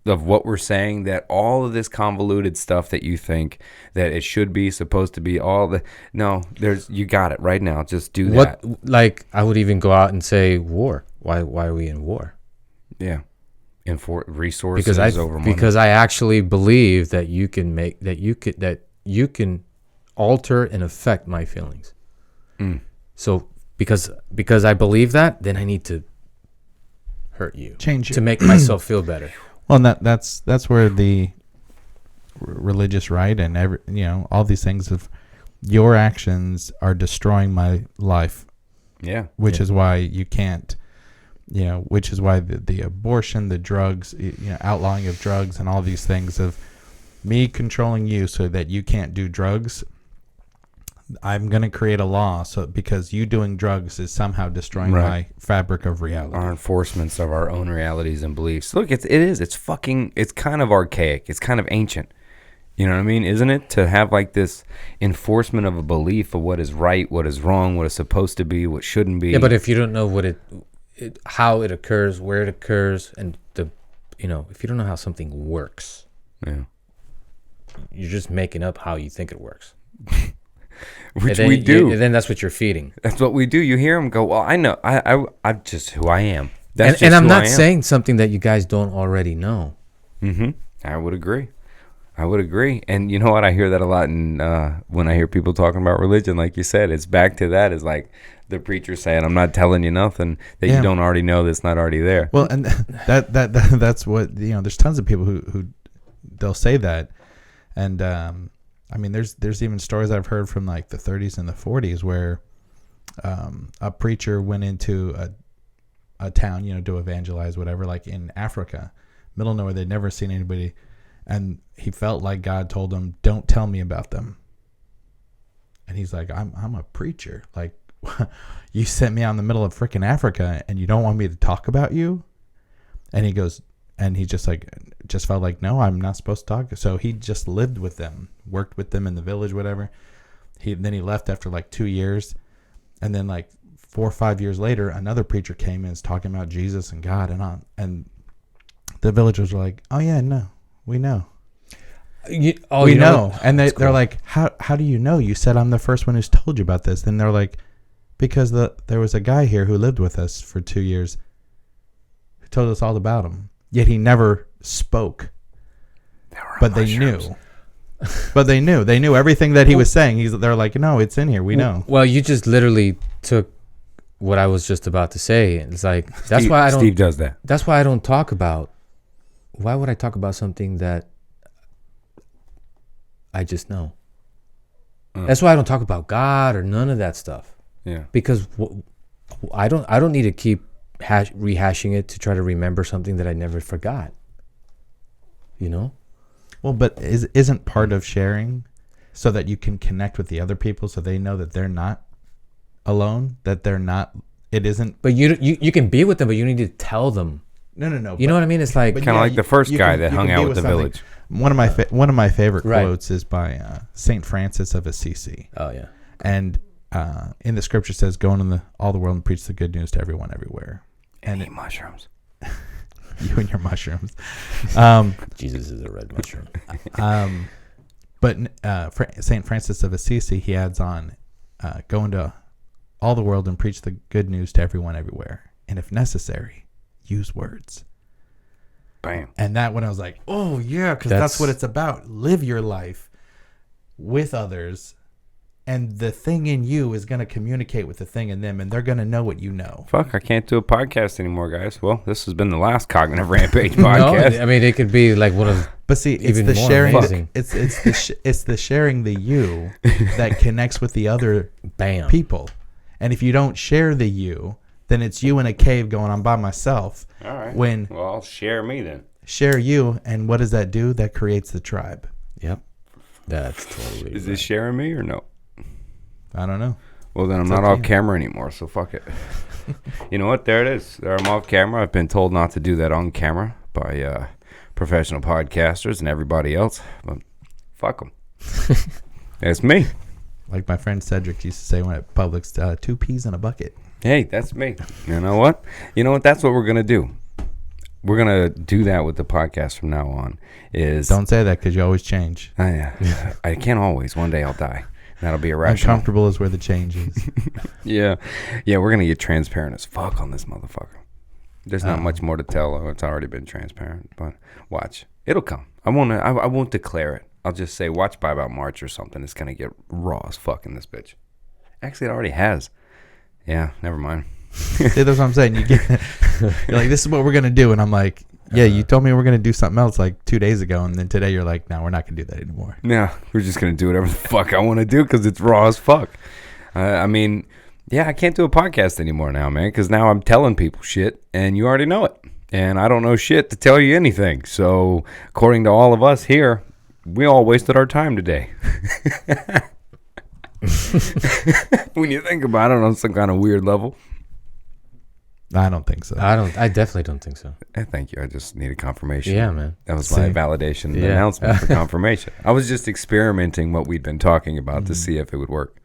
of what we're saying, that all of this convoluted stuff that you think that it should be supposed to be you got it right now. Just do that. Like I would even go out and say war. Why are we in war? Yeah. And for resources over money. Because I actually believe that you can alter and affect my feelings. So because I believe that, then I need to hurt you, change to make myself feel better. Well, and that's where the religious right and all these things of your actions are destroying my life. Yeah, which is why you can't. Which is why the abortion, the drugs, outlawing of drugs, and all these things of me controlling you so that you can't do drugs. I'm going to create a law because you doing drugs is somehow destroying my fabric of reality. Our enforcements of our own realities and beliefs. Look, it's kind of archaic. It's kind of ancient. You know what I mean? Isn't it? To have like this enforcement of a belief of what is right, what is wrong, what is supposed to be, what shouldn't be. Yeah, but if you don't know how it occurs, where it occurs, and if you don't know how something works, you're just making up how you think it works. Which we do. And then that's what you're feeding. That's what we do. You hear them go, well, I know. I'm just who I am. And I'm not saying something that you guys don't already know. Mm-hmm. I would agree. And you know what? I hear that a lot when I hear people talking about religion. Like you said, it's back to that. It's like the preacher saying, I'm not telling you nothing that you don't already know that's not already there. Well, and that's what, there's tons of people who they'll say that. And, there's even stories I've heard from like the 30s and the 40s where a preacher went into a town, to evangelize, whatever, like in Africa, middle of nowhere. They'd never seen anybody. And he felt like God told him, don't tell me about them. And he's like, I'm a preacher. Like, you sent me out in the middle of freaking Africa and you don't want me to talk about you? And he goes, and he just felt like, no, I'm not supposed to talk. So he just lived with them, worked with them in the village, whatever. Then he left after like 2 years. And then like 4 or 5 years later, another preacher came and is talking about Jesus and God and on. And the villagers were like, oh yeah, no, we know. We know. And they're like, how do you know? You said I'm the first one who's told you about this. Then they're like, because there was a guy here who lived with us for 2 years. told us all about him. Yet he never spoke. But they knew. But they knew. They knew everything that he was saying. They're like, no, it's in here. We know. Well, you just literally took what I was just about to say. It's like that's Steve, why I don't. Steve does that. That's why I don't talk about. Why would I talk about something that I just know? That's why I don't talk about God or none of that stuff. Yeah. Because I don't need to keep rehashing it to try to remember something that I never forgot. You know? Well, but isn't part of sharing so that you can connect with the other people so they know that they're not alone, that they're not, it isn't. But you can be with them, but you need to tell them. No. You know what I mean? It's like kind of like the first guy that hung out with the village. One of my favorite quotes is by Saint Francis of Assisi. Oh yeah. And in the scripture says, "Go into all the world and preach the good news to everyone, everywhere." And eat mushrooms. You and your mushrooms. Jesus is a red mushroom. But Saint Francis of Assisi, he adds on, "Go into all the world and preach the good news to everyone, everywhere, and if necessary, use words." Bam. And that when I was like, oh yeah, because that's what it's about. Live your life with others, and the thing in you is going to communicate with the thing in them, and they're going to know what you know. Fuck, I can't do a podcast anymore, guys. Well, this has been the last Cognitive Rampage podcast. No, I mean, it could be like one of. But see, it's the sharing. It's the sharing the you that connects with the other people. And if you don't share the you, then it's you in a cave going, I'm by myself. All right. Well, share me then. Share you, and what does that do? That creates the tribe. Yep. That's totally. Is this sharing me or no? I don't know. Well, then I'm not off camera anymore, so fuck it. You know what? There it is. There I'm off camera. I've been told not to do that on camera by professional podcasters and everybody else, but fuck them. It's me. Like my friend Cedric used to say when at Publix, 2 peas in a bucket. Hey, that's me. You know what? That's what we're going to do. We're going to do that with the podcast from now on. Don't say that because you always change. I can't always. One day I'll die. That'll be irrational. Uncomfortable is where the change is. Yeah, we're going to get transparent as fuck on this motherfucker. There's not much more to tell. It's already been transparent, but watch. It'll come. I won't declare it. I'll just say watch by about March or something. It's going to get raw as fuck in this bitch. Actually, it already has. Yeah, never mind. See, that's what I'm saying. You're like, this is what we're going to do. And I'm like, yeah, you told me we're going to do something else like 2 days ago. And then today you're like, no, we're not going to do that anymore. No, we're just going to do whatever the fuck I want to do because it's raw as fuck. I can't do a podcast anymore now, man, because now I'm telling people shit and you already know it. And I don't know shit to tell you anything. So according to all of us here, we all wasted our time today. When you think about it on some kind of weird level. I don't think so. I definitely don't think so. Thank you. I just needed confirmation. Yeah, man. That was my validation announcement for confirmation. I was just experimenting what we'd been talking about to see if it would work.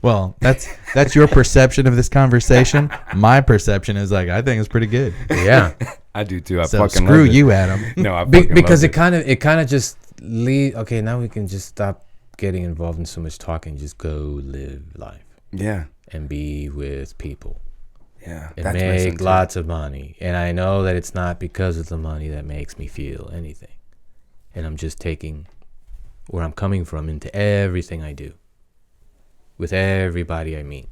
Well, that's your perception of this conversation. My perception is like, I think it's pretty good. Yeah. I do too. So fucking screw you, Adam. No, because it kind of just lead. Okay, now we can just stop getting involved in so much talking. Just go live life. Yeah. And be with people. Yeah. And make lots of money. And I know that it's not because of the money that makes me feel anything. And I'm just taking where I'm coming from into everything I do. With everybody I meet.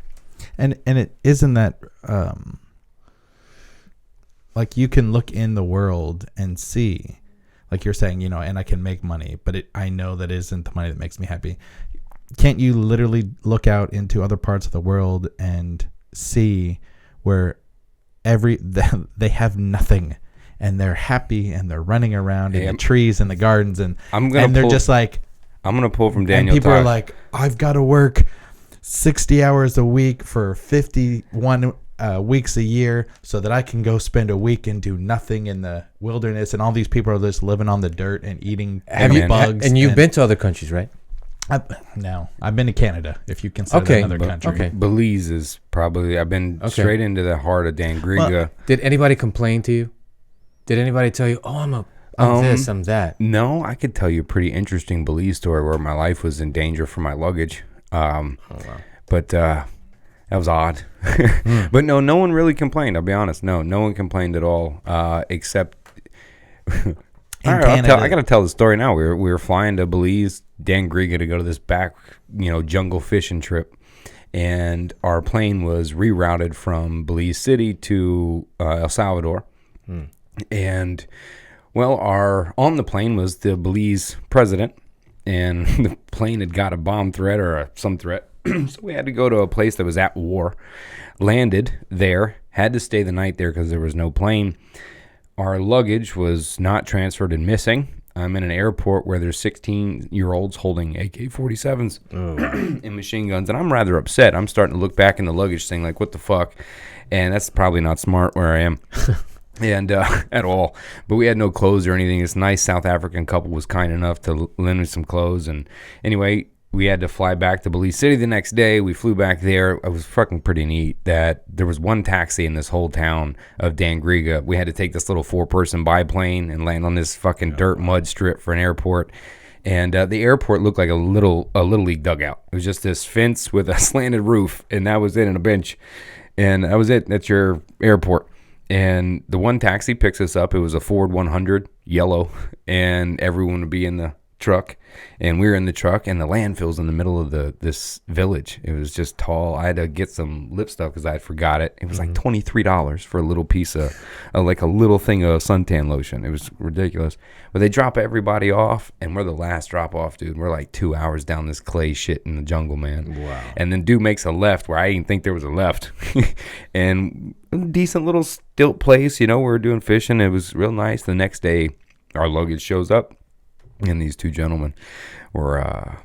And it isn't that like you can look in the world and see, like you're saying, and I can make money, but I know that isn't the money that makes me happy. Can't you literally look out into other parts of the world and see where they have nothing and they're happy and they're running around in the trees and the gardens and they're just like, I'm going to pull from Daniel. And people are like, I've got to work 60 hours a week for 51 weeks a year so that I can go spend a week and do nothing in the wilderness. And all these people are just living on the dirt and eating bugs. And you've been to other countries, right? No, I've been to Canada, if you consider that another country. Okay. Belize is probably, I've been straight into the heart of Dangriga. Well, did anybody complain to you? Did anybody tell you, I'm this, I'm that? No, I could tell you a pretty interesting Belize story where my life was in danger for my luggage. Wow. But That was odd. But no one really complained. I'll be honest. No one complained at all, except. All right, I got to tell the story now. We were flying to Belize, Dan Griga, to go to this back, jungle fishing trip, and our plane was rerouted from Belize City to El Salvador, and on the plane was the Belize president, and the plane had got a bomb threat or some threat, so we had to go to a place that was at war. Landed there, had to stay the night there because there was no plane. Our luggage was not transferred and missing. I'm in an airport where there's 16-year-olds holding AK-47s and machine guns, and I'm rather upset. I'm starting to look back in the luggage thing like, what the fuck? And that's probably not smart where I am and at all. But we had no clothes or anything. This nice South African couple was kind enough to lend me some clothes. And anyway, we had to fly back to Belize City the next day. We flew back there. It was fucking pretty neat that there was one taxi in this whole town of Dan Griga. We had to take this little 4-person biplane and land on this fucking dirt mud strip for an airport. And the airport looked like a little league dugout. It was just this fence with a slanted roof, and that was it, and a bench. And that was it. That's your airport. And the one taxi picks us up. It was a Ford 100, yellow, and everyone would be in the truck, and we were in the truck, and the landfill's in the middle of this village. It was just tall. I had to get some lip stuff because I had forgot it. It was like $23 for a little piece of like a little thing of suntan lotion. It was ridiculous. But they drop everybody off, and we're the last drop off, dude. We're like 2 hours down this clay shit in the jungle, man. Wow. And then dude makes a left where I didn't think there was a left. And decent little stilt place, we were doing fishing. It was real nice. The next day our luggage shows up, and these two gentlemen were,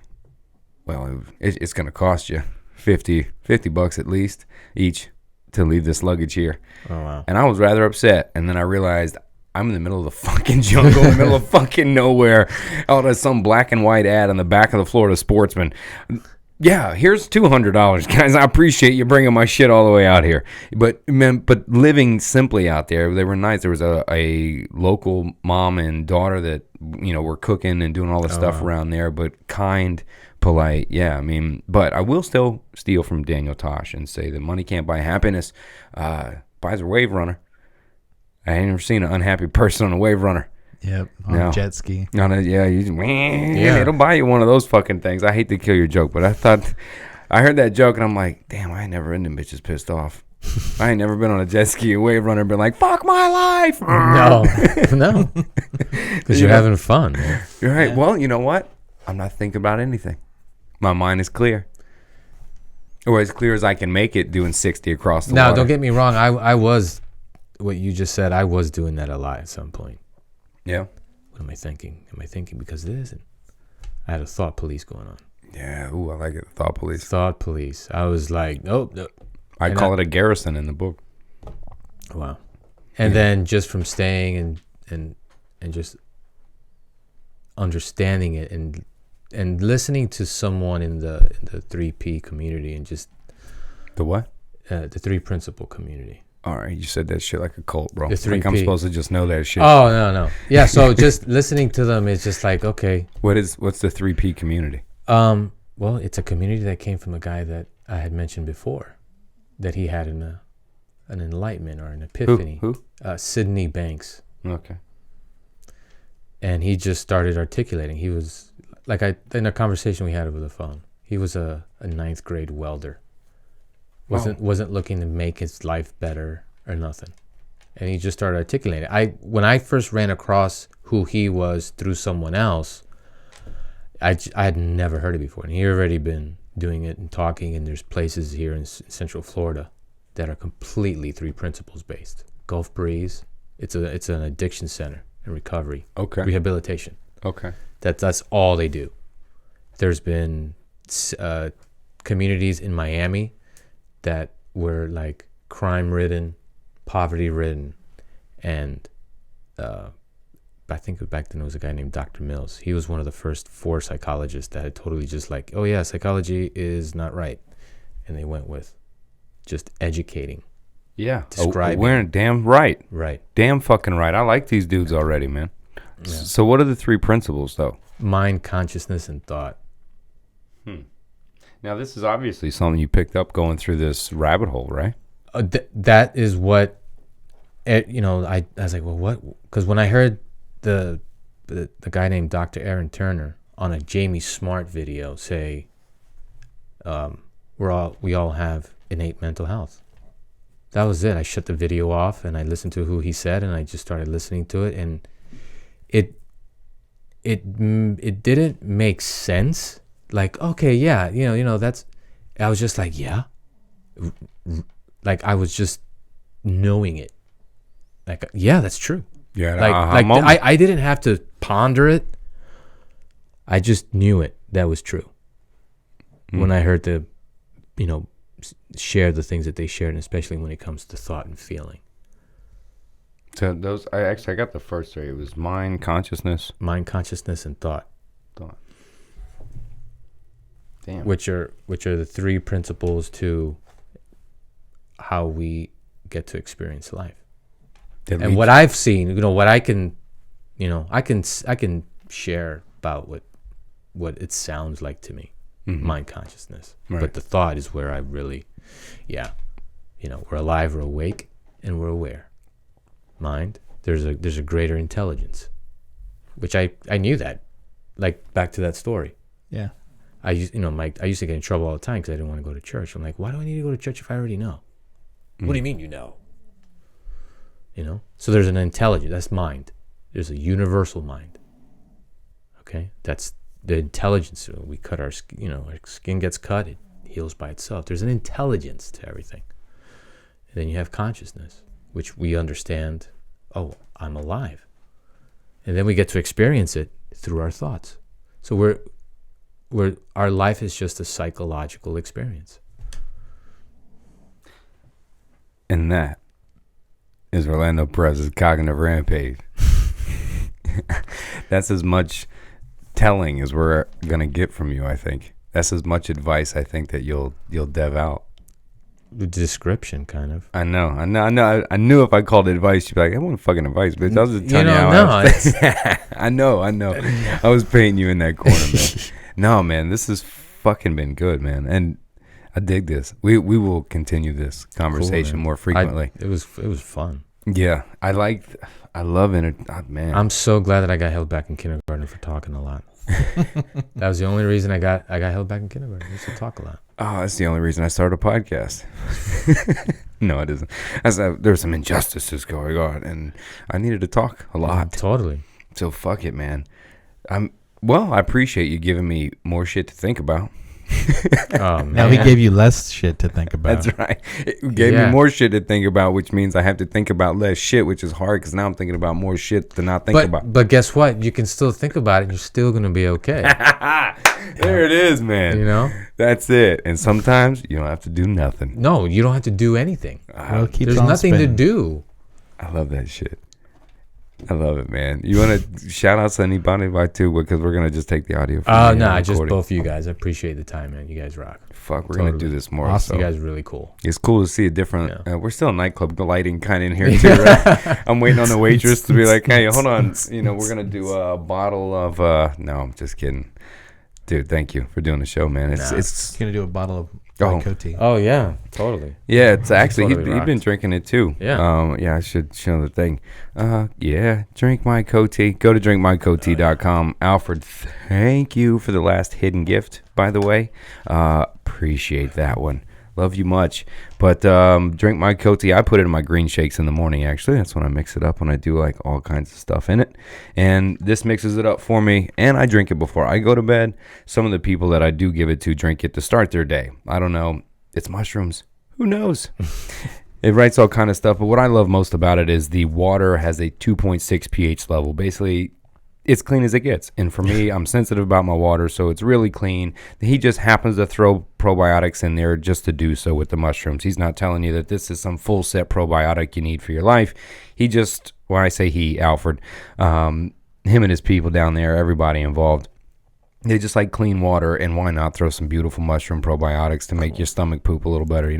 it's going to cost you $50 at least each to leave this luggage here. Oh, wow. And I was rather upset. And then I realized I'm in the middle of the fucking jungle, in the middle of fucking nowhere. Out of some black and white ad on the back of the Florida Sportsman. Yeah, here's $200, guys. I appreciate you bringing my shit all the way out here. But living simply out there, they were nice. There was a local mom and daughter that were cooking and doing all the stuff around there. But kind, polite, yeah. I mean, but I will still steal from Daniel Tosh and say that money can't buy happiness. Buys a wave runner. I ain't never seen an unhappy person on a wave runner. Yep, on a jet ski. It'll buy you one of those fucking things. I hate to kill your joke, but I heard that joke and I'm like, damn, I ain't never been them bitches pissed off. I ain't never been on a jet ski, a wave runner, and been like, fuck my life. No, because you're having fun. Man. You're right. Yeah. Well, you know what? I'm not thinking about anything. My mind is clear. Or as clear as I can make it doing 60 across the water. Now, don't get me wrong. I was, what you just said, I was doing that a lot at some point. Yeah. What am I thinking? Am I thinking because of this? And I had a thought police going on. Yeah. Ooh, I like it. Thought police. Thought police. I was like, nope. I call it a garrison in the book. Wow. And then just from staying and just understanding it and listening to someone in the 3P community and just the what? The 3 principle community. All right, you said that shit like a cult, bro. I think I'm supposed to just know that shit. Oh, no. Yeah, so just listening to them is just like, okay. What's the 3P community? Well, it's a community that came from a guy that I had mentioned before, that he had an enlightenment or an epiphany. Who? Sydney Banks. Okay. And he just started articulating. He was, in a conversation we had over the phone, he was a 9th grade welder. Wasn't looking to make his life better or nothing, and he just started articulating. When I first ran across who he was through someone else, I had never heard it before, and he already been doing it and talking. And there's places here in Central Florida that are completely 3 principles based. Gulf Breeze, it's an addiction center and recovery, rehabilitation. Okay, that's all they do. There's been communities in Miami that were like crime-ridden, poverty-ridden, and I think back then there was a guy named Dr. Mills. He was one of the first 4 psychologists that had totally just like, oh yeah, psychology is not right, and they went with just educating. Yeah, describing. We're damn right. Right. Damn fucking right. I like these dudes already, man. Yeah. So what are the 3 principles, though? Mind, consciousness, and thought. Now, this is obviously something you picked up going through this rabbit hole, right? That is what, I was like, well, what? Because when I heard the guy named Dr. Aaron Turner on a Jamie Smart video say, we all have innate mental health. That was it. I shut the video off and I listened to who he said, and I just started listening to it, and it didn't make sense. Like, okay, yeah, that's. I was just like, yeah, like I was just knowing it. Like, yeah, that's true. Yeah, I didn't have to ponder it. I just knew it. That was true. When I heard the, share the things that they shared, and especially when it comes to thought and feeling. So those, I got the first three. It was mind, consciousness, and thought. Damn. Which are the three principles to how we get to experience life. And what I've seen, what I can, I can share about what it sounds like to me. Mind, consciousness. Right. But the thought is where I really, we're alive, we're awake, and we're aware. Mind, there's a greater intelligence, which I knew that, like back to that story. Yeah. I used to get in trouble all the time because I didn't want to go to church. I'm like, why do I need to go to church if I already know? What do you mean you know? So there's an intelligence. That's mind. There's a universal mind. Okay, that's the intelligence. We cut our skin gets cut, it heals by itself. There's an intelligence to everything. And then you have consciousness, which we understand, oh, I'm alive. And then we get to experience it through our thoughts. So our life is just a psychological experience. And that is Orlando Perez's Cognitive Rampage. That's as much telling as we're gonna get from you, I think. That's as much advice I think that you'll dev out. The description, kind of. I know. I knew if I called it advice, you'd be like, I want fucking advice, bitch. I was just telling you how I know. I was painting you in that corner, man. No, man, this has fucking been good, man, and I dig this. We will continue this conversation more frequently. It was fun. Yeah, I love it, man. I'm so glad that I got held back in kindergarten for talking a lot. That was the only reason I got held back in kindergarten. I used to talk a lot. Oh, that's the only reason I started a podcast. No, it isn't. There's some injustices going on, and I needed to talk a lot. Yeah, totally. So fuck it, man. I appreciate you giving me more shit to think about. Oh, man. Now we gave you less shit to think about. That's right. It gave me more shit to think about, which means I have to think about less shit, which is hard because now I'm thinking about more shit to not think about. But guess what? You can still think about it and you're still going to be okay. There it is, man. That's it. And sometimes you don't have to do nothing. No, you don't have to do anything. There's nothing to do. I love that shit. I love it, man. You want to shout out to anybody too? Because we're going to just take the audio from just both of you guys. I appreciate the time, man. You guys rock. Fuck, we're going to do this more. Awesome. You guys are really cool. It's cool to see a different... we're still nightclub lighting kind of in here too, right? I'm waiting on the waitress to be like, hey, hold on. We're going to do a bottle of... No, I'm just kidding. Dude, thank you for doing the show, man. It's going to do a bottle of Coty. Oh, yeah, totally. Yeah, it's actually, totally he's been drinking it too. Yeah. I should show the thing. Drink my Coty. Go to drinkmycoty.com. Alfred, thank you for the last hidden gift, by the way. Appreciate that one. Love you much. But drink my Coty. I put it in my green shakes in the morning, actually. That's when I mix it up, when I do like all kinds of stuff in it. And this mixes it up for me. And I drink it before I go to bed. Some of the people that I do give it to drink it to start their day. I don't know. It's mushrooms. Who knows? It writes all kind of stuff. But what I love most about it is the water has a 2.6 pH level. Basically, it's clean as it gets. And for me, I'm sensitive about my water, so it's really clean. He just happens to throw probiotics in there just to do so with the mushrooms. He's not telling you that this is some full set probiotic you need for your life. He just, when I say he, Alfred, him and his people down there, everybody involved, they just like clean water, and why not throw some beautiful mushroom probiotics to make your stomach poop a little better,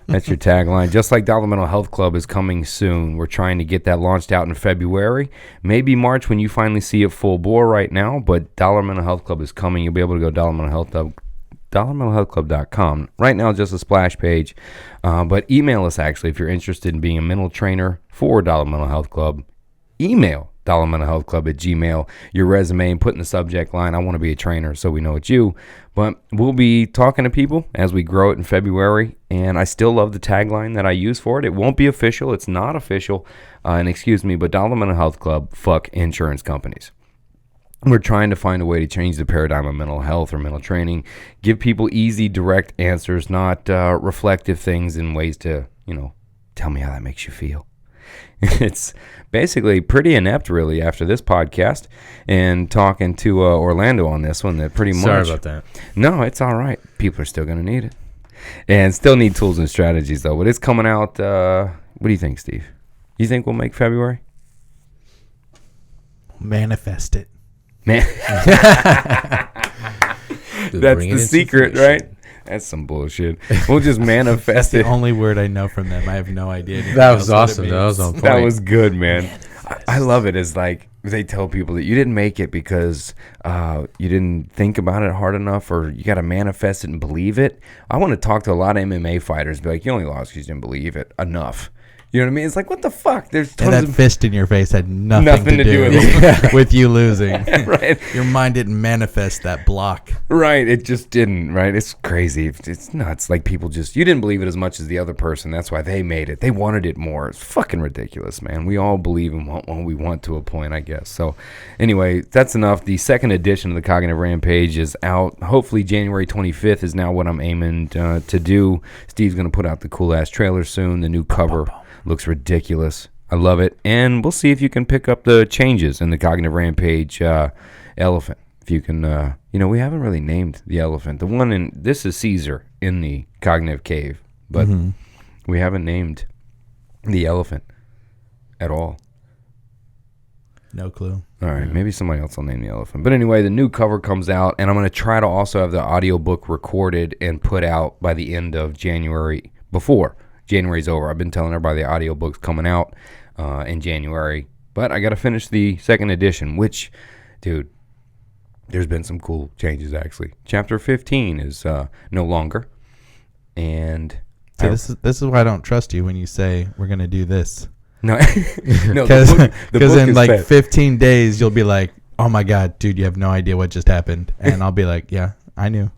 That's your tagline. Just like Dollar Mental Health Club is coming soon. We're trying to get that launched out in February. Maybe March when you finally see it full bore right now. But Dollar Mental Health Club is coming. You'll be able to go to dollarmentalhealthclub.com. Right now, just a splash page. But email us, actually, if you're interested in being a mental trainer for Dollar Mental Health Club. Email dollarmentalhealthclub@gmail.com, your resume, and put in the subject line, I want to be a trainer, so we know it's you. But we'll be talking to people as we grow it in February, and I still love the tagline that I use for it. It won't be official. It's not official. And excuse me, but Dollar Mental Health Club, fuck insurance companies. We're trying to find a way to change the paradigm of mental health or mental training, give people easy, direct answers, not reflective things in ways to, tell me how that makes you feel. It's basically pretty inept, really, after this podcast and talking to Orlando on this one. That pretty much. Sorry about that. No, it's all right. People are still going to need it, and still need tools and strategies, though. But it's coming out. What do you think, Steve? You think we'll make February? Manifest it, man. That's the secret, right? That's some bullshit. We'll just manifest it. That's the only word I know from them. I have no idea. That was awesome. That was on point. That was good, man. I love it. It's like they tell people that you didn't make it because you didn't think about it hard enough, or you got to manifest it and believe it. I want to talk to a lot of MMA fighters, be like, you only lost because you didn't believe it enough. You know what I mean? It's like, what the fuck? There's tons and that fist in your face had nothing to do with you losing. Right. Your mind didn't manifest that block. Right. It just didn't, right? It's crazy. It's nuts. Like, people just, you didn't believe it as much as the other person. That's why they made it. They wanted it more. It's fucking ridiculous, man. We all believe in what we want to a point, I guess. So anyway, that's enough. The second edition of the Cognitive Rampage is out. Hopefully January 25th is now what I'm aiming to do. Steve's going to put out the cool-ass trailer soon. The new cover looks ridiculous. I love it. And we'll see if you can pick up the changes in the Cognitive Rampage elephant. If you can, we haven't really named the elephant. The one in, this is Caesar in the Cognitive Cave, but we haven't named the elephant at all. No clue. All right, maybe somebody else will name the elephant. But anyway, the new cover comes out, and I'm going to try to also have the audiobook recorded and put out by the end of January, before January's over. I've been telling everybody the audiobook's coming out in January, but I got to finish the second edition, which, dude, there's been some cool changes, actually. Chapter 15 is no longer, and so this is why I don't trust you when you say we're going to do this. No, because in like 15 days, you'll be like, oh my God, dude, you have no idea what just happened. And I'll be like, yeah, I knew.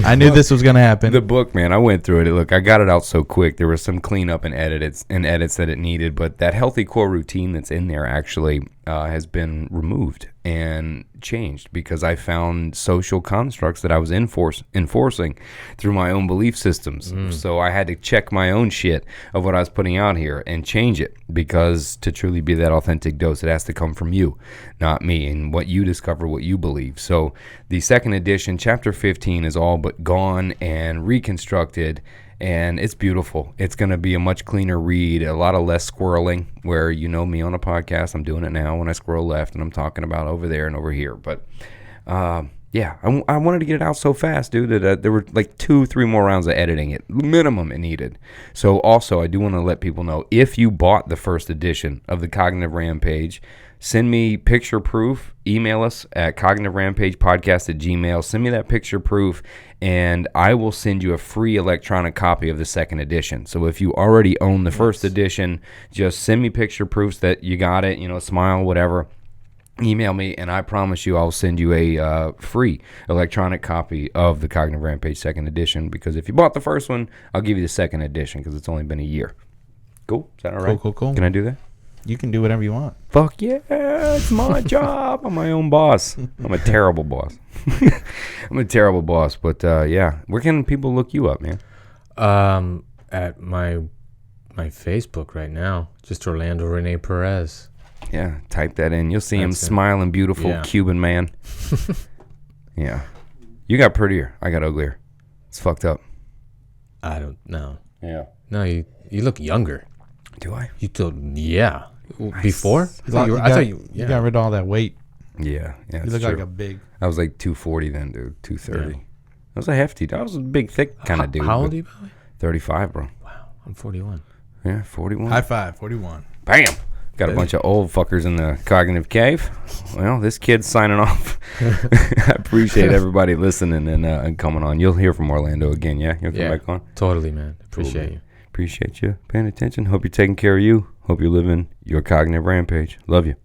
I knew this was going to happen. The book, man, I went through it. Look, I got it out so quick. There was some cleanup and edits that it needed, but that healthy core routine that's in there actually has been removed and changed because I found social constructs that I was enforcing through my own belief systems. So I had to check my own shit of what I was putting out here and change it, because to truly be that authentic dose, it has to come from you, not me, and what you discover, what you believe. So the second edition, chapter 15, is all but gone and reconstructed, and it's beautiful. It's going to be a much cleaner read, a lot of less squirreling, where you know me on a podcast, I'm doing it now when I scroll left and I'm talking about over there and over here. But yeah, I wanted to get it out so fast, dude, that there were like 2-3 more rounds of editing it, minimum it needed. So also, I do want to let people know, if you bought the first edition of the Cognitive Rampage, send me picture proof. Email us at cognitiverampagepodcast@gmail.com. Send me that picture proof, and I will send you a free electronic copy of the second edition. So if you already own the first edition, just send me picture proofs that you got it, smile, whatever. Email me, and I promise you I'll send you a free electronic copy of the Cognitive Rampage second edition, because if you bought the first one, I'll give you the second edition because it's only been a year. Cool? Is that all right? Cool. Can I do that? You can do whatever you want. Fuck yeah, it's my job. I'm my own boss. I'm a terrible boss. But yeah, where can people look you up, man? At my Facebook right now, just Orlando Rene Perez. Yeah, type that in. You'll see him smiling, beautiful Cuban man. Yeah. You got prettier. I got uglier. It's fucked up. I don't know. Yeah. No, you look younger. Do I? You told, yeah. Before? I thought you got rid of all that weight. Yeah. You look like a big. I was like 240 then, dude. 230. Yeah. I was a hefty. I was a big, thick kind of dude. How old are you, Billy? 35, bro. Wow. I'm 41. Yeah, 41. High five, 41. Bam. Got a bunch of old fuckers in the cognitive cave. Well, this kid's signing off. I appreciate everybody listening and coming on. You'll hear from Orlando again, yeah? You'll come back on? Totally, man. Appreciate you. Appreciate you paying attention. Hope you're taking care of you. Hope you're living your cognitive rampage. Love you.